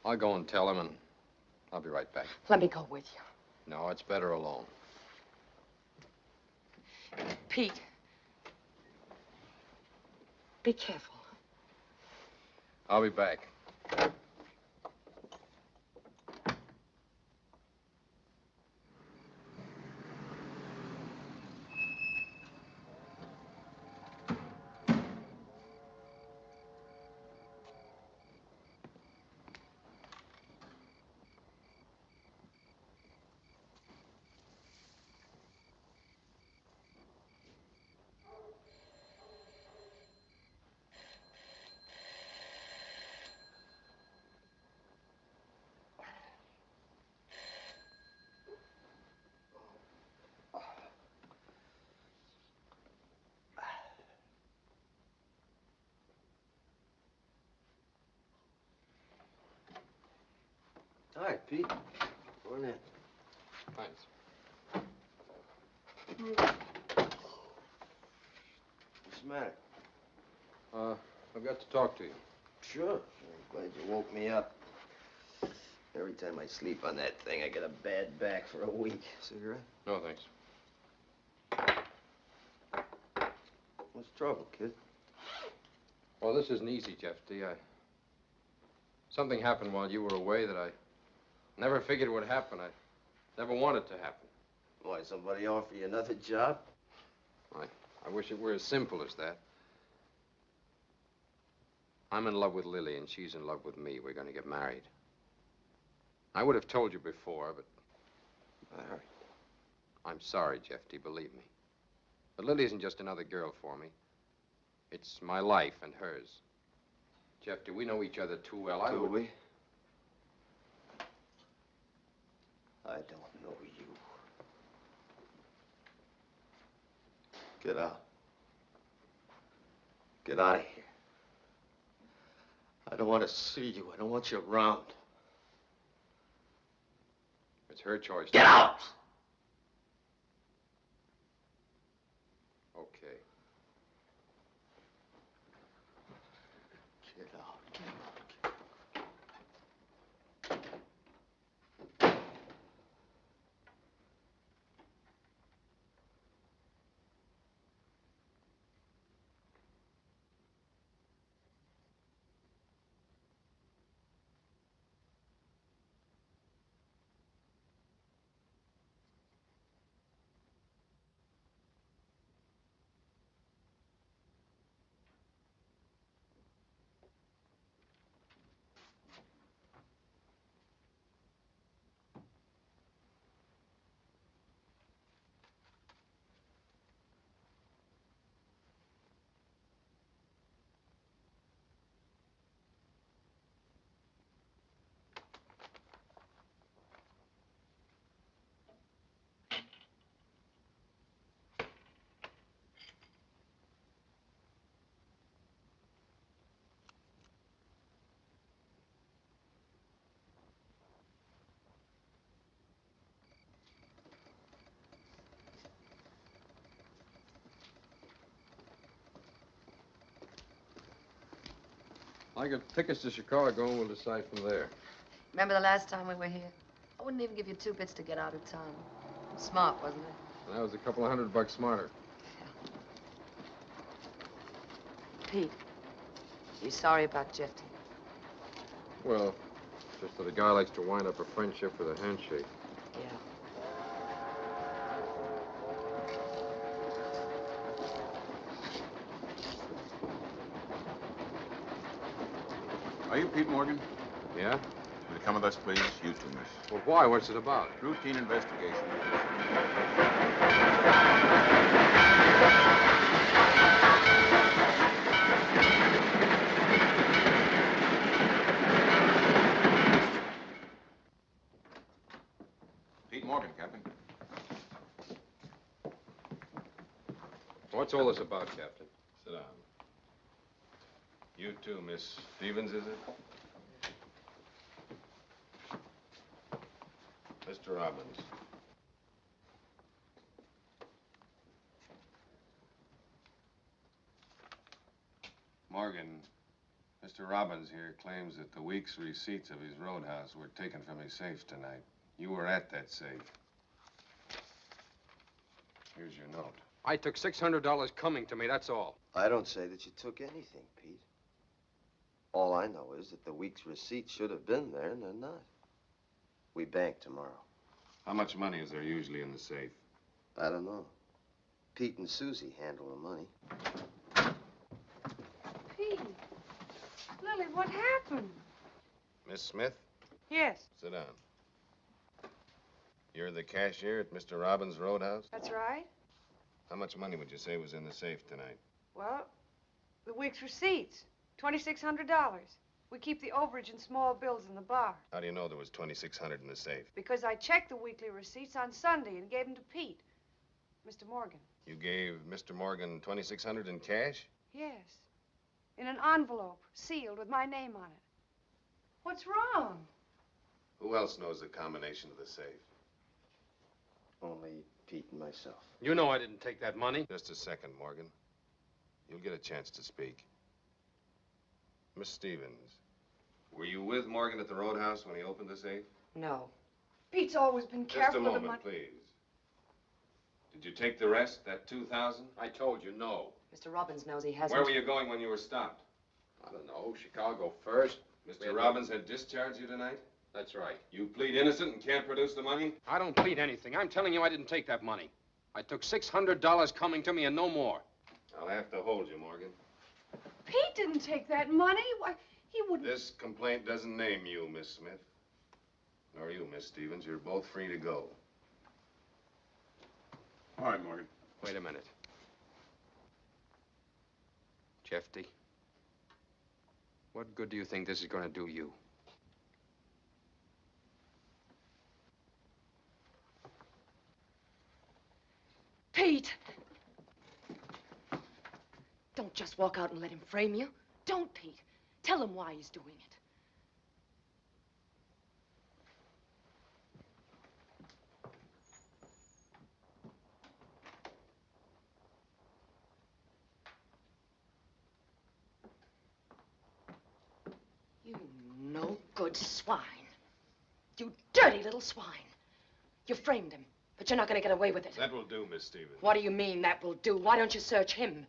I'll go and tell him, and I'll be right back. Let me go with you. No, it's better alone. Pete. Be careful. I'll be back. Hi, Pete. Go on in. Thanks. What's the matter? I've got to talk to you. Sure. I'm glad you woke me up. Every time I sleep on that thing, I get a bad back for a week. Cigarette? No, thanks. What's the trouble, kid? Well, this isn't easy, Jefty. Something happened while you were away that I never figured would happen. I never wanted to happen. Why, somebody offer you another job? I wish it were as simple as that. I'm in love with Lily, and she's in love with me. We're going to get married. I would have told you before, but... I'm sorry, Jefty, believe me. But Lily isn't just another girl for me. It's my life and hers. Jefty, we know each other too well. Do we? I don't know you. Get out. Get out of here. I don't want to see you. I don't want you around. It's her choice. Get out! I get tickets to Chicago and we'll decide from there. Remember the last time we were here? I wouldn't even give you 2 bits to get out of town. Smart, wasn't it? That was a couple of $100 smarter. Pete, you sorry about Jefty? Well, just that a guy likes to wind up a friendship with a handshake. Yeah. Are you Pete Morgan? Yeah? Will you come with us, please? You too, miss. Well, why? What's it about? Routine investigation. Pete Morgan, Captain. What's all this about, Captain? Sit down. You too, Miss Stevens, is it? Mr. Robbins. Morgan, Mr. Robbins here claims that the week's receipts of his roadhouse were taken from his safe tonight. You were at that safe. Here's your note. I took $600 coming to me, that's all. I don't say that you took anything, Pete. All I know is that the week's receipts should have been there, and they're not. We bank tomorrow. How much money is there usually in the safe? I don't know. Pete and Susie handle the money. Pete. Lily, what happened? Miss Smith, Yes, sit down. You're the cashier at Mr. Robbins' Roadhouse? that's right. How much money would you say was in the safe tonight? Well, the week's receipts, $2,600. We keep the overage and small bills in the bar. How do you know there was $2,600 in the safe? Because I checked the weekly receipts on Sunday and gave them to Pete, Mr. Morgan. You gave Mr. Morgan $2,600 in cash? Yes, in an envelope, sealed with my name on it. What's wrong? Who else knows the combination of the safe? Only Pete and myself. You know I didn't take that money. Just a second, Morgan. You'll get a chance to speak. Miss Stevens, were you with Morgan at the Roadhouse when he opened the safe? No. Pete's always been Just a careful of the moment, money. please. Did you take the rest, that $2,000? I told you, no. Mr. Robbins knows he hasn't. Where were you going when you were stopped? I don't know, Chicago first. Mr. Robbins had discharged you tonight? That's right. You plead innocent and can't produce the money? I don't plead anything. I'm telling you I didn't take that money. I took $600 coming to me and no more. I'll have to hold you, Morgan. Pete didn't take that money. Why, he wouldn't. This complaint doesn't name you, Miss Smith. Nor you, Miss Stevens. You're both free to go. All right, Morgan. Wait a minute. Jefty, what good do you think this is going to do you? Pete! Don't just walk out and let him frame you. Don't, Pete. Tell him why he's doing it. You no good swine. You dirty little swine. You framed him, but you're not going to get away with it. That will do, Miss Stevens. What do you mean that will do? Why don't you search him?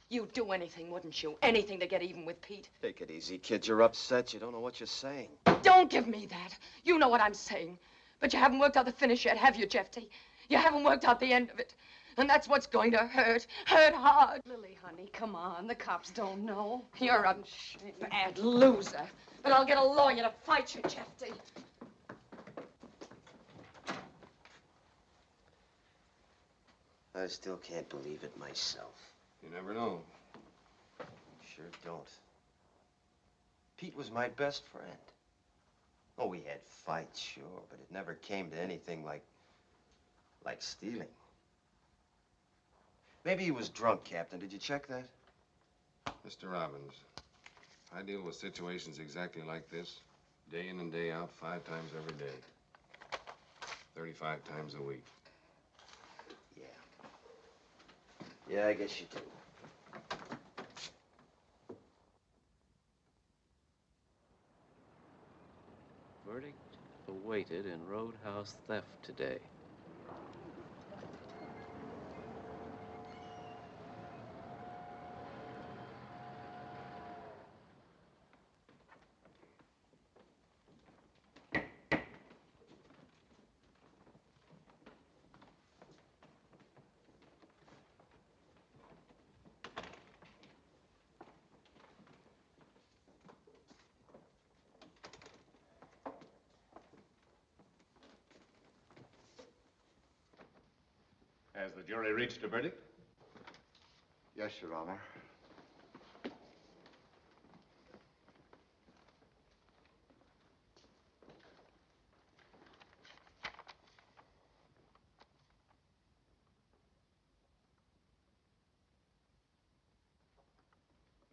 You'd do anything, wouldn't you? Anything to get even with Pete. Take it easy, kid. You're upset. You don't know what you're saying. Don't give me that. You know what I'm saying. But you haven't worked out the finish yet, have you, Jefty? You haven't worked out the end of it. And that's what's going to hurt. Hurt hard. Lily, honey, come on. The cops don't know. You're a bad loser. But I'll get a lawyer to fight you, Jefty. I still can't believe it myself. You never know. Sure don't. Pete was my best friend. Oh, we had fights, sure, but it never came to anything like stealing. Maybe he was drunk, Captain. Did you check that? Mr. Robbins, I deal with situations exactly like this, day in and day out, 5 times every day. 35 times a week. Yeah, I guess you do. verdict awaited in roadhouse theft today. Has the jury reached a verdict? Yes, Your Honor.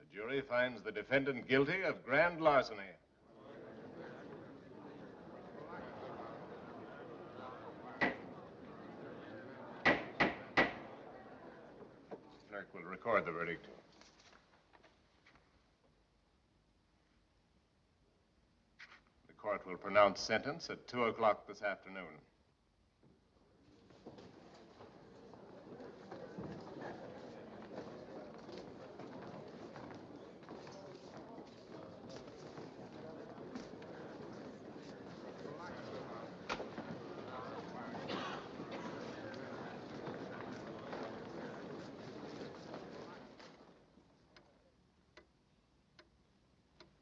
The jury finds the defendant guilty of grand larceny. Clerk will record the verdict. The court will pronounce sentence at 2 o'clock this afternoon.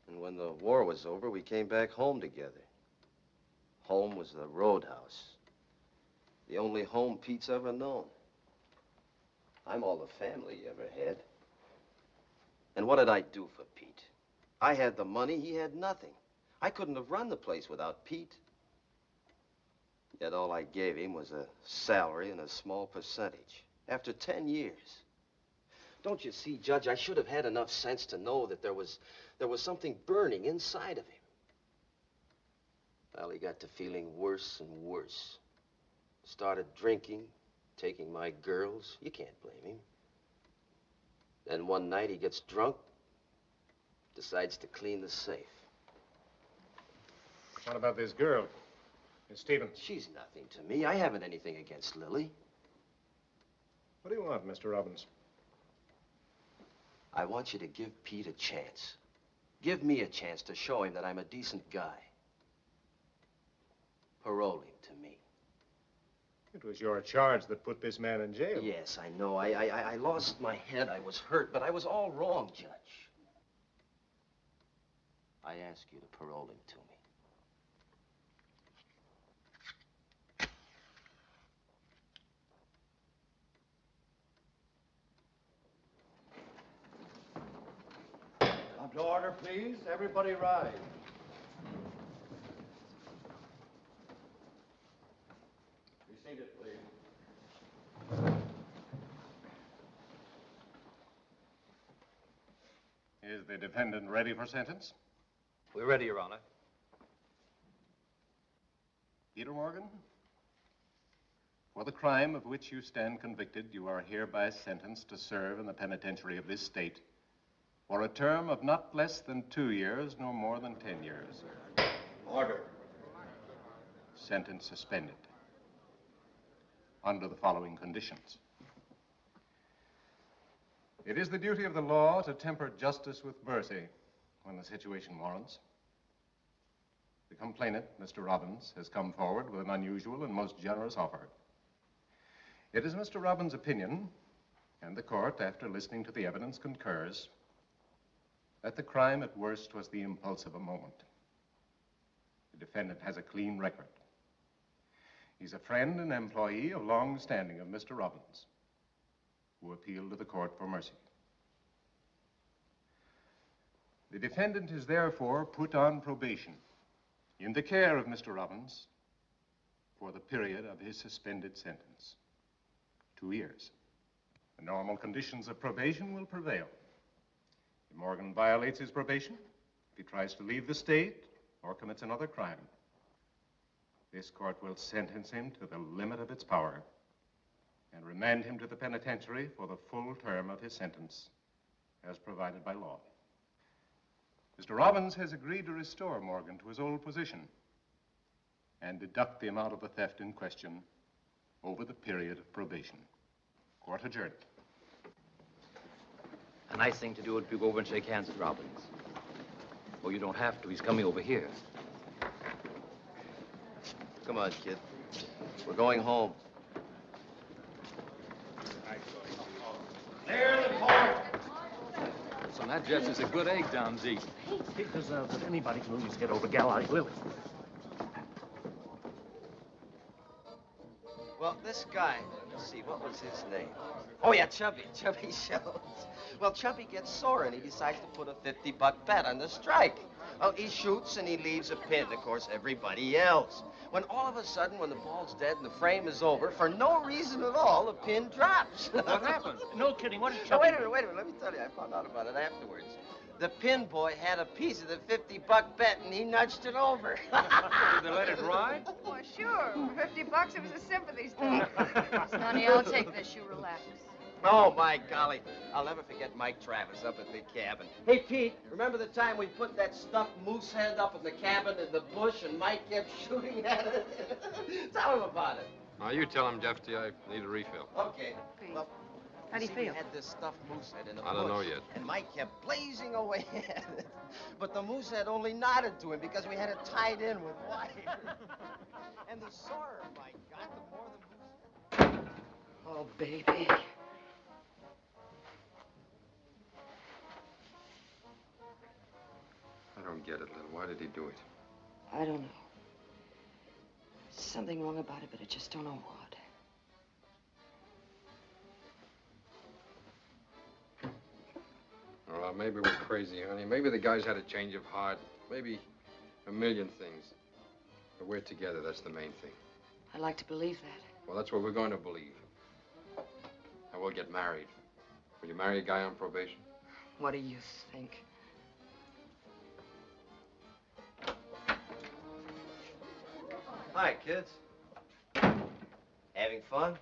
And when the war was over, we came back home together. Home was the roadhouse. The only home Pete's ever known. I'm all the family he ever had. And what did I do for Pete? I had the money, he had nothing. I couldn't have run the place without Pete. Yet all I gave him was a salary and a small percentage. After 10 years. Don't you see, Judge, I should have had enough sense to know that there was something burning inside of him. Well, he got to feeling worse and worse. Started drinking, taking my girls. You can't blame him. Then one night he gets drunk, decides to clean the safe. What about this girl, Miss Stevens? She's nothing to me. I haven't anything against Lily. What do you want, Mr. Robbins? I want you to give Pete a chance. Give me a chance to show him that I'm a decent guy. Parole him to me. It was your charge that put this man in jail. Yes, I know. I lost my head. I was hurt, but I was all wrong, Judge. I ask you to parole him to me. Come to order, please. Everybody rise. Be seated, please. Is the defendant ready for sentence? We're ready, Your Honor. Peter Morgan, for the crime of which you stand convicted, you are hereby sentenced to serve in the penitentiary of this state for a term of not less than 2 years, nor more than 10 years. Order. Sentence suspended under the following conditions. It is the duty of the law to temper justice with mercy when the situation warrants. The complainant, Mr. Robbins, has come forward with an unusual and most generous offer. It is Mr. Robbins' opinion, and the court, after listening to the evidence, concurs, that the crime at worst was the impulse of a moment. The defendant has a clean record. He's a friend and employee of long standing of Mr. Robbins, who appealed to the court for mercy. The defendant is therefore put on probation in the care of Mr. Robbins for the period of his suspended sentence, 2 years. The normal conditions of probation will prevail. If Morgan violates his probation, if he tries to leave the state or commits another crime, this court will sentence him to the limit of its power and remand him to the penitentiary for the full term of his sentence as provided by law. Mr. Robbins has agreed to restore Morgan to his old position and deduct the amount of the theft in question over the period of probation. Court adjourned. A nice thing to do would be go over and shake hands with Robbins. Oh, you don't have to. He's coming over here. Come on, kid. We're going home. There the point. So that Jeff is a good egg down deep. He deserves it. Anybody can lose get over a gal like Lily. Well, this guy, let's see, what was his name? Oh, yeah, Chubby Schultz. Well, Chubby gets sore, and he decides to put a 50-buck bet on the strike. Well, he shoots, and he leaves a pin. Of course, everybody yells. When all of a sudden, when the ball's dead and the frame is over, for no reason at all, the pin drops. What happened? No kidding. What did Oh, Chubby wait a minute. Let me tell you. I found out about it afterwards. The pin boy had a piece of the 50-buck bet, and he nudged it over. Did they let it ride? Well, sure. For 50 bucks, it was a sympathy stone. Honey, I'll take this. You relax. Oh, my golly. I'll never forget Mike Travis up at the cabin. Hey, Pete, remember the time we put that stuffed moose head up in the cabin in the bush and Mike kept shooting at it? Tell him about it. Now, you tell him, Jefty, I need a refill. Okay. Well, how do you see, feel? We had this stuffed moose head in the bush. I don't know yet. And Mike kept blazing away at it. But the moose head only nodded to him because we had it tied in with wire. And the sorer Mike got, the more the moose head... Oh, baby. I don't get it, Lil. Why did he do it? I don't know. Something wrong about it, but I just don't know what. Well, maybe we're crazy, honey. Maybe the guy's had a change of heart. Maybe a million things. But we're together. That's the main thing. I'd like to believe that. Well, that's what we're going to believe. And we'll get married. Will you marry a guy on probation? What do you think? Hi, kids. Having fun?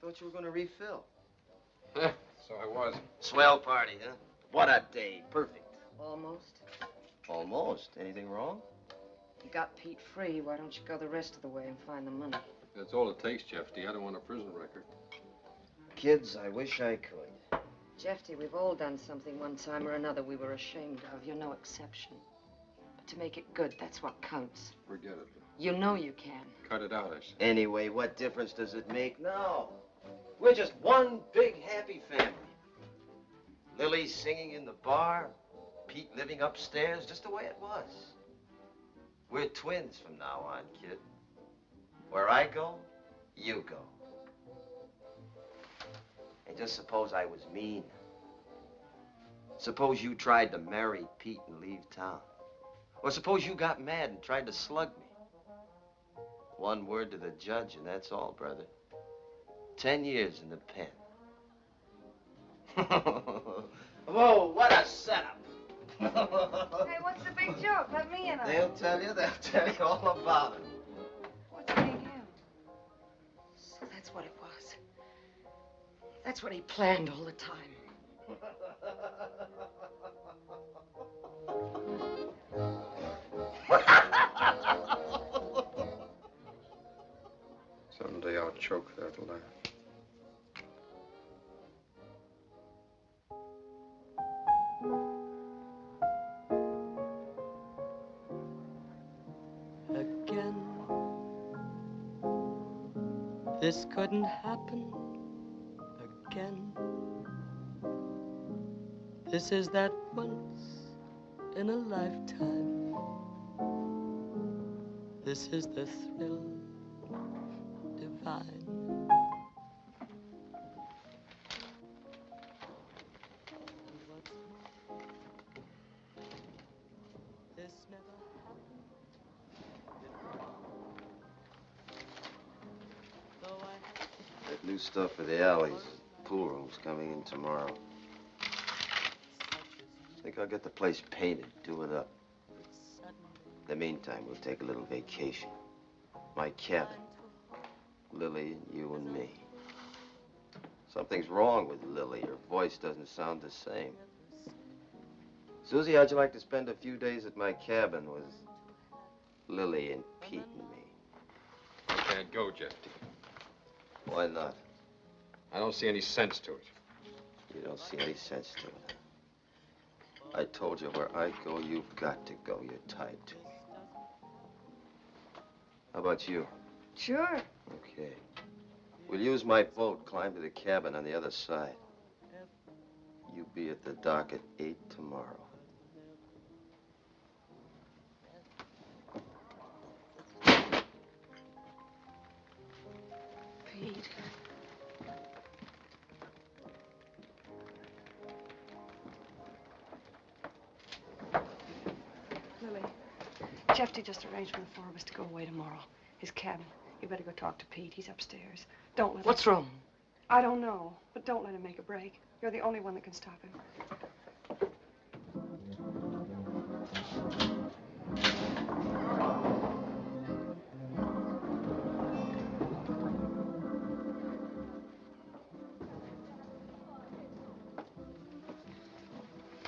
Thought you were going to refill. So I was. Swell party, huh? What a day. Perfect. Almost. Almost. Anything wrong? You got Pete free. Why don't you go the rest of the way and find the money? That's all it takes, Jefty. I don't want a prison record. Kids, I wish I could. Jefty, we've all done something one time or another we were ashamed of. You're no exception. But to make it good, that's what counts. Forget it. You know you can. Cut it out, I said. Anyway, what difference does it make? No. We're just one big happy family. Lily singing in the bar, Pete living upstairs, just the way it was. We're twins from now on, kid. Where I go, you go. And just suppose I was mean. Suppose you tried to marry Pete and leave town. Or suppose you got mad and tried to slug me. One word to the judge, and that's all, brother. 10 years in the pen. Whoa, what a setup. Hey, what's the big joke? Let me in on it. They'll tell you all about it. What's being him? So that's what it was. That's what he planned all the time. Someday I'll choke that laugh. Again, this couldn't happen again. This is that once in a lifetime. This is the thrill divine. This never happened before. Though I had That new stuff for the alleys, pool room's coming in tomorrow. I think I'll get the place painted, do it up. In the meantime, we'll take a little vacation. My cabin. Lily, you and me. Something's wrong with Lily. Her voice doesn't sound the same. Susie, how'd you like to spend a few days at my cabin with Lily and Pete and me. I can't go, Jefty. Why not? I don't see any sense to it. You don't see any sense to it. I told you where I go, you've got to go. You're tied to me. How about you? Sure. Okay. We'll use my boat, climb to the cabin on the other side. You be at the dock at 8 tomorrow. Pete. Lily, Jefty just arranged for the four of us to go away tomorrow. His cabin. You better go talk to Pete. He's upstairs. Don't let him... What's wrong? I don't know, but don't let him make a break. You're the only one that can stop him.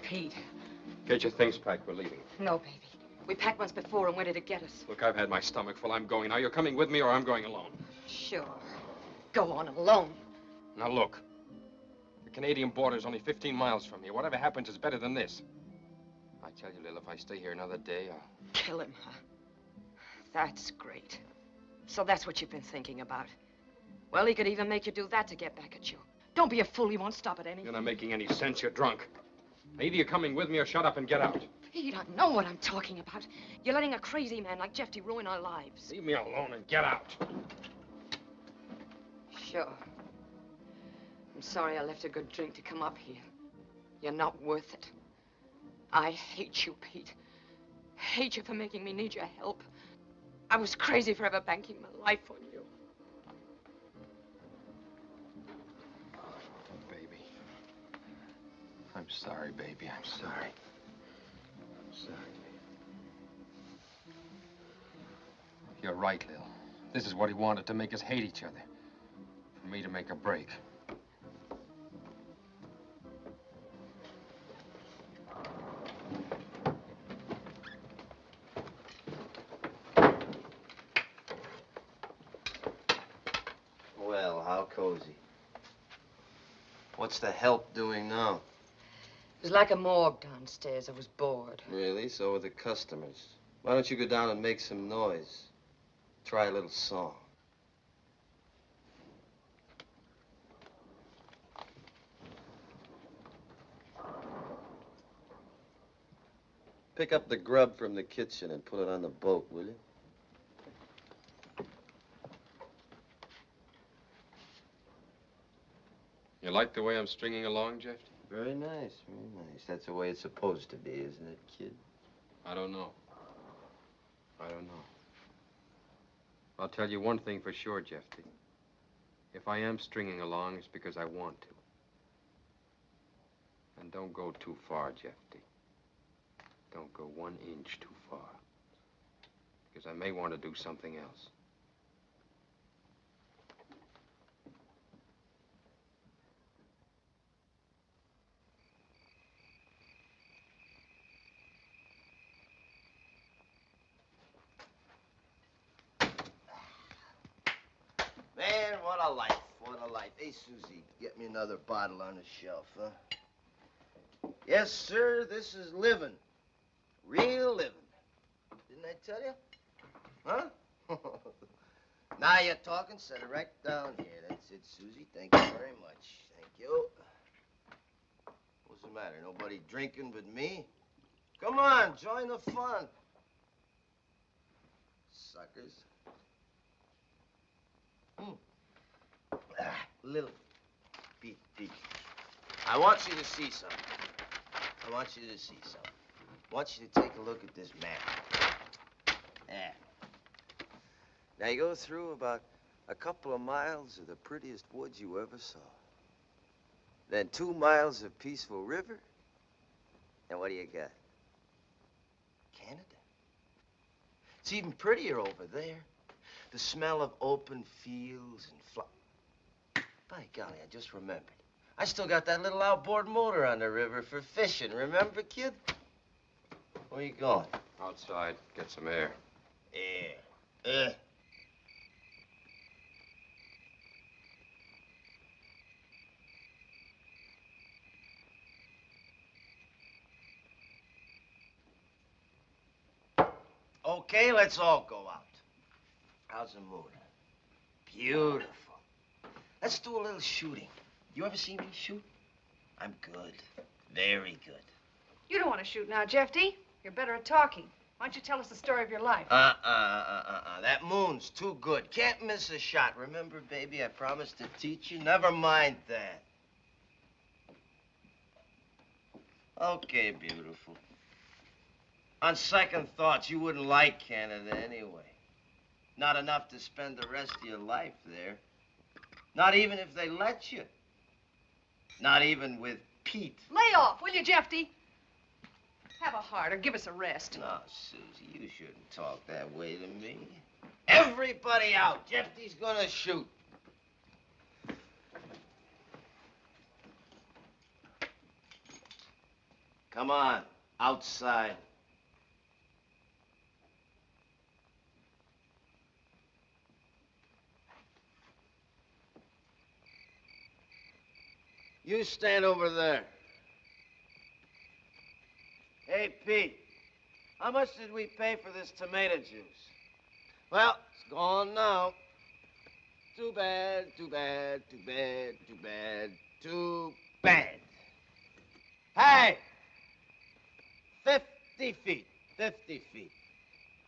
Pete. Get your things packed. We're leaving. No, baby. We packed once before, and where did it get us? Look, I've had my stomach full. I'm going. Now, you're coming with me or I'm going alone. Sure. Go on alone. Now, look. The Canadian border's only 15 miles from here. Whatever happens is better than this. I tell you, Lil, if I stay here another day, I'll... Kill him, huh? That's great. So that's what you've been thinking about. Well, he could even make you do that to get back at you. Don't be a fool. He won't stop at anything. You're not making any sense. You're drunk. Either you're coming with me or shut up and get out. Pete, I know what I'm talking about. You're letting a crazy man like Jefty ruin our lives. Leave me alone and get out. Sure. I'm sorry I left a good drink to come up here. You're not worth it. I hate you, Pete. Hate you for making me need your help. I was crazy for ever banking my life on you. Baby. I'm sorry, baby. I'm sorry. I'm sorry. You're right, Lil. This is what he wanted, to make us hate each other. For me to make a break. Well, how cozy. What's the help doing now? It was like a morgue downstairs. I was bored. Really? So are the customers. Why don't you go down and make some noise? Try a little song. Pick up the grub from the kitchen and put it on the boat, will you? You like the way I'm stringing along, Jeff? Very nice, very nice. That's the way it's supposed to be, isn't it, kid? I don't know. I don't know. I'll tell you one thing for sure, Jefty. If I am stringing along, it's because I want to. And don't go too far, Jefty. Don't go 1 inch too far. Because I may want to do something else. Man, what a life, what a life. Hey, Susie, get me another bottle on the shelf, huh? Yes, sir, this is living. Real living. Didn't I tell you? Huh? Now you're talking. Set it right down here. That's it, Susie. Thank you very much. Thank you. What's the matter? Nobody drinking but me? Come on, join the fun. Suckers. Lily. Pete. I want you to see something. I want you to take a look at this map. Yeah. Now you go through about a couple of miles of the prettiest woods you ever saw. Then 2 miles of peaceful river. And what do you got? Canada. It's even prettier over there. The smell of open fields and flowers. By golly, I just remembered. I still got that little outboard motor on the river for fishing. Remember, kid? Where you going? Outside. Get some air. Yeah. Okay, let's all go out. How's the mood? Beautiful. Let's do a little shooting. You ever seen me shoot? I'm good. Very good. You don't want to shoot now, Jefty. You're better at talking. Why don't you tell us the story of your life? That moon's too good. Can't miss a shot. Remember, baby, I promised to teach you. Never mind that. Okay, beautiful. On second thoughts, you wouldn't like Canada anyway. Not enough to spend the rest of your life there. Not even if they let you. Not even with Pete. Lay off, will you, Jefty? Have a heart or give us a rest. No, Susie, you shouldn't talk that way to me. Everybody out. Jefty's gonna shoot. Come on, outside. You stand over there. Hey, Pete, how much did we pay for this tomato juice? Well, it's gone now. Too bad, too bad, too bad, too bad, too bad. Hey! 50 feet, 50 feet.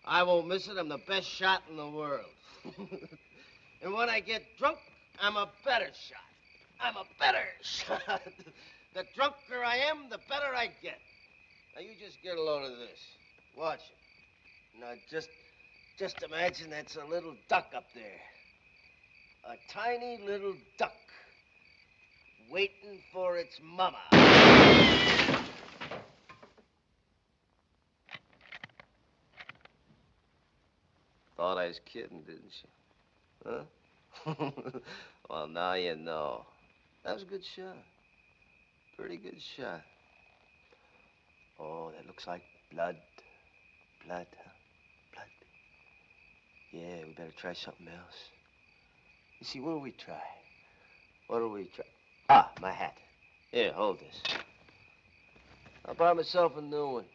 I won't miss it. I'm the best shot in the world. And when I get drunk, I'm a better shot. I'm a better shot. The drunker I am, the better I get. Now, you just get a load of this. Watch it. Now, just imagine that's a little duck up there. A tiny little duck waiting for its mama. Thought I was kidding, didn't you? Huh? Well, now you know. That was a good shot. Pretty good shot. Oh, that looks like blood. Blood, huh? Blood. Yeah, we better try something else. You see, what do we try? What do we try? Ah, my hat. Here, hold this. I bought myself a new one.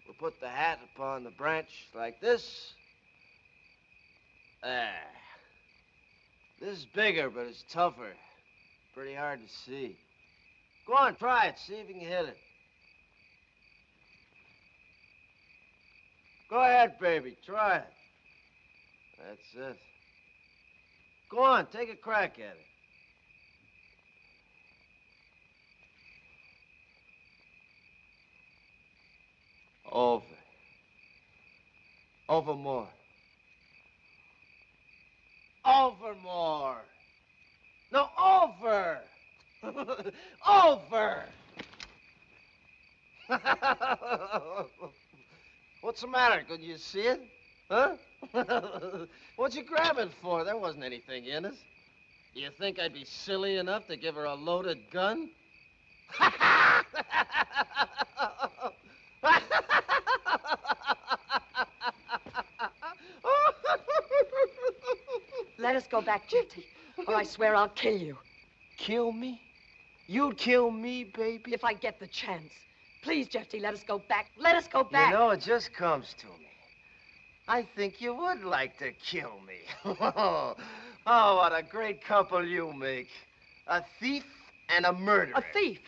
We'll put the hat upon the branch like this. There. This is bigger, but it's tougher. Pretty hard to see. Go on, try it. See if you can hit it. Go ahead, baby. Try it. That's it. Go on, take a crack at it. Over. Over more. Over more. No, over. Over. What's the matter? Couldn't you see it? Huh? What'd you grab it for? There wasn't anything in it. Do you think I'd be silly enough to give her a loaded gun? Let us go back, Jefty, or I swear I'll kill you. Kill me? You'd kill me, baby? If I get the chance. Please, Jefty, let us go back. Let us go back. You know, it just comes to me. I think you would like to kill me. Oh, what a great couple you make. A thief and a murderer. A thief?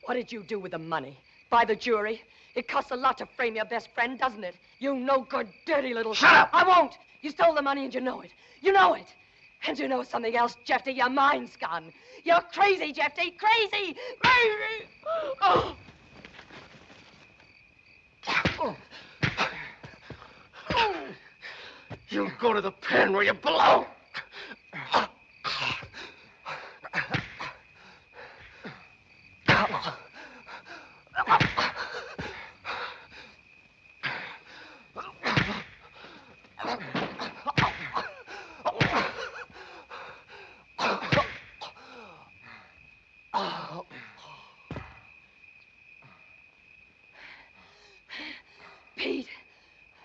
What did you do with the money? Buy the jury? It costs a lot to frame your best friend, doesn't it? You no-good, dirty little... Shut up! I won't! You stole the money and you know it. You know it. And you know something else, Jefty. Your mind's gone. You're crazy, Jefty. Crazy! Crazy! Oh. You go to the pen where you belong.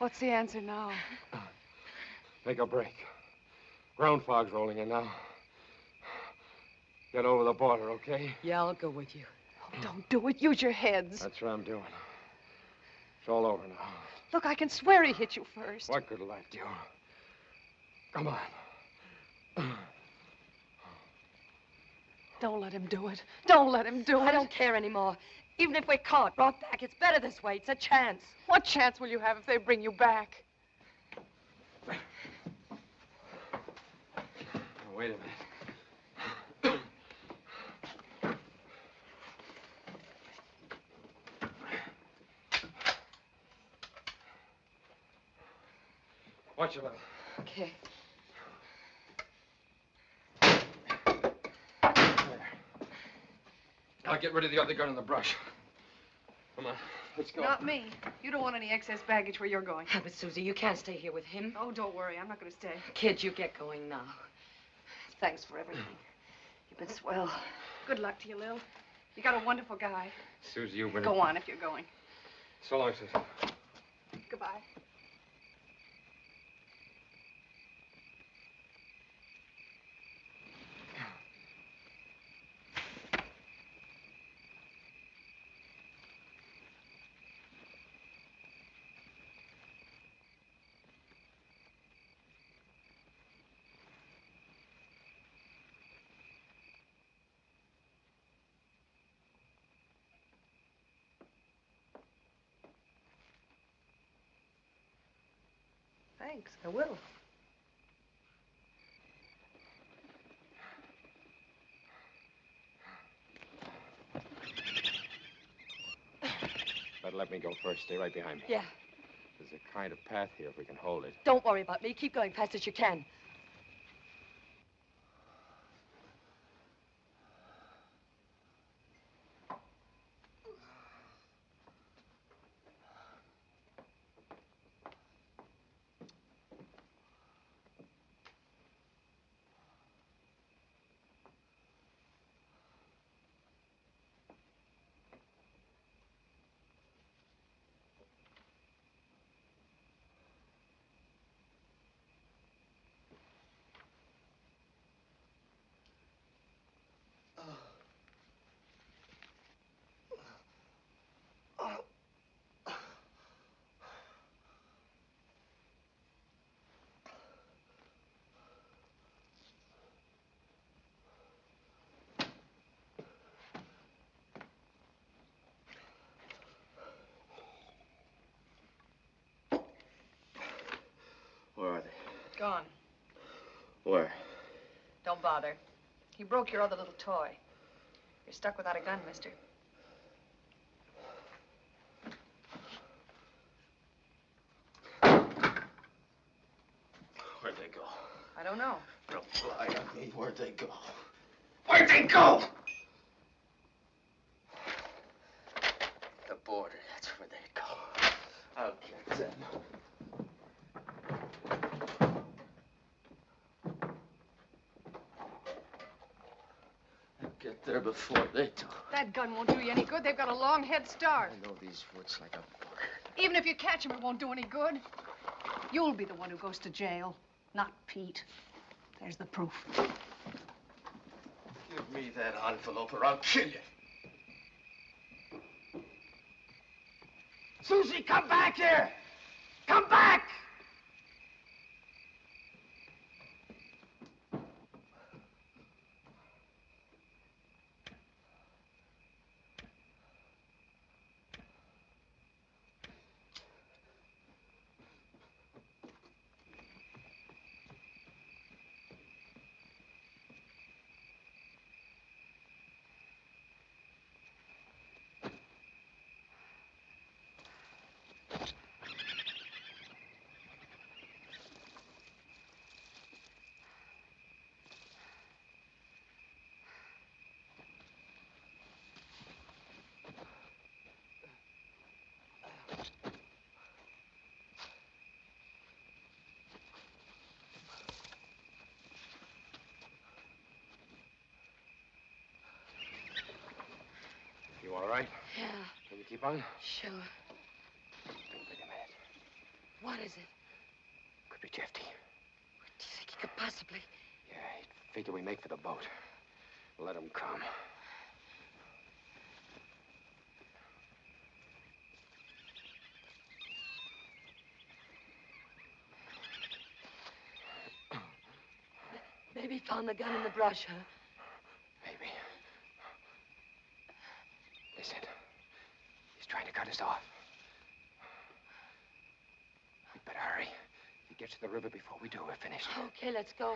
What's the answer now? Take a break. Ground fog's rolling in now. Get over the border, okay? Yeah, I'll go with you. Oh, don't do it. Use your heads. That's what I'm doing. It's all over now. Look, I can swear he hit you first. What could life do? Come on. Don't let him do it. Don't let him do it. I don't care anymore. Even if we're caught, brought back, it's better this way. It's a chance. What chance will you have if they bring you back? Wait a minute. Watch your level. Okay. Now get rid of the other gun in the brush. Come on, let's go. Not me. You don't want any excess baggage where you're going. But, Susie, you can't stay here with him. Oh, don't worry. I'm not going to stay. Kid, you get going now. Thanks for everything. You've been swell. Good luck to you, Lil. You got a wonderful guy. Susie, you've been... Go on if you're going. So long, Susie. Goodbye. Thanks, I will. Better let me go first. Stay right behind me. Yeah. There's a kind of path here if we can hold it. Don't worry about me. Keep going fast as you can. Where are they? Gone. Where? Don't bother. He broke your other little toy. You're stuck without a gun, mister. Where'd they go? I don't know. Don't lie on me. Where'd they go? Where'd they go? The border, that's where they go. I'll get them. I'll get there before they do. That gun won't do you any good. They've got a long head start. I know these woods like a book. Even if you catch him, it won't do any good. You'll be the one who goes to jail, not Pete. There's the proof. Give me that envelope or I'll kill you. Susie, come back here! Come back! You all right? Yeah. Can you keep on? Sure. Wait a minute. What is it? Could be Jefty. What do you think he could possibly... Yeah, he'd figure we make for the boat. Let him come. Maybe he found the gun in the brush, huh? Maybe. Listen. He's trying to cut us off. We'd better hurry. If he gets to the river before we do, we're finished. Okay, let's go.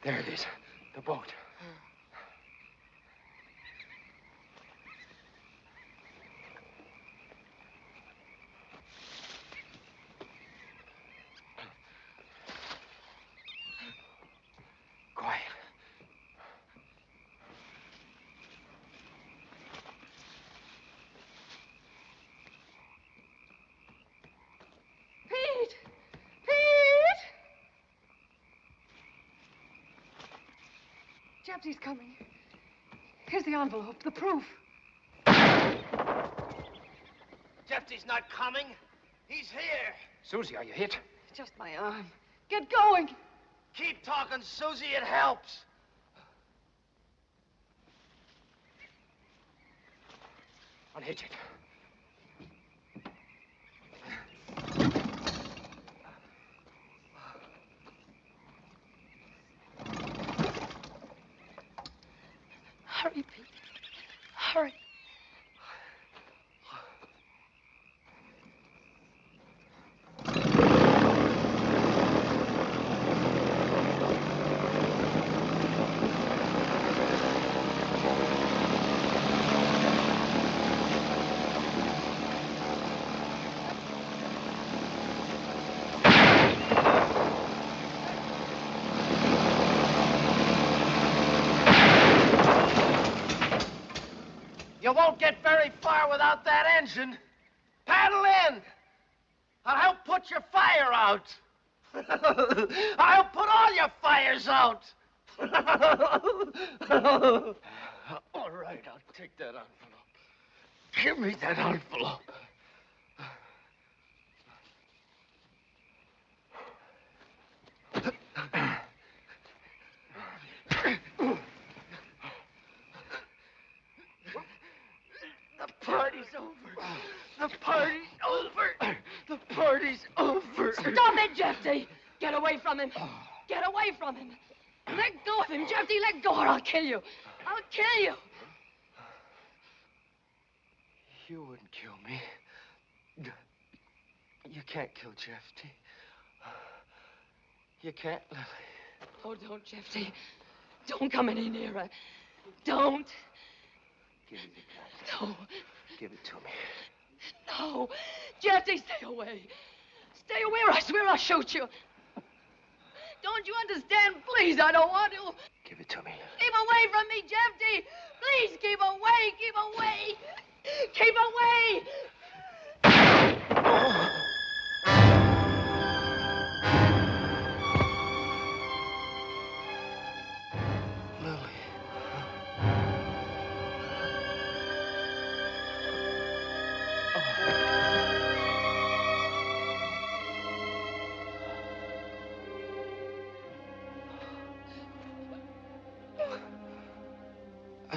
There it is. The boat. Quiet. Pete! Jefty's coming. Here's the envelope, the proof. Jefty's not coming. He's here. Susie, are you hit? Just my arm. Get going. Keep talking, Susie. It helps. Unhitch it. Hurry, Pete. Hurry. You won't get very far without that engine. Paddle in. I'll help put your fire out. I'll put all your fires out. All right, I'll take that envelope. Give me that envelope. The party's over. The party's over. The party's over. Stop it, Jefty! Get away from him. Get away from him. Let go of him, Jefty. Let go or I'll kill you. I'll kill you. You wouldn't kill me. You can't kill Jefty. You can't, Lily. Oh, don't, Jefty. Don't come any nearer. Don't. Give me the gun. No. Give it to me. No. Jefty, stay away. Stay away or I swear I'll shoot you. Don't you understand? Please, I don't want to. Give it to me, Lily. Keep away from me, Jefty. Please, keep away. Keep away. Keep away.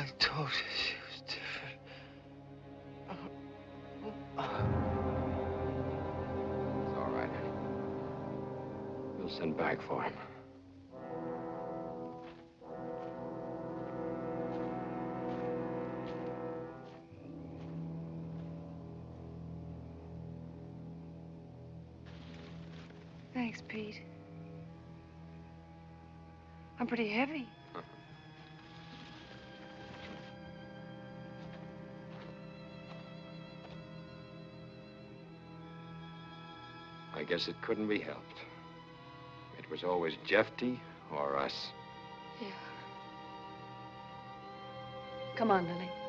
I told you she was different. It's all right. We'll send back for him. Thanks, Pete. I'm pretty heavy. I guess it couldn't be helped. It was always Jefty or us. Yeah. Come on, Lily.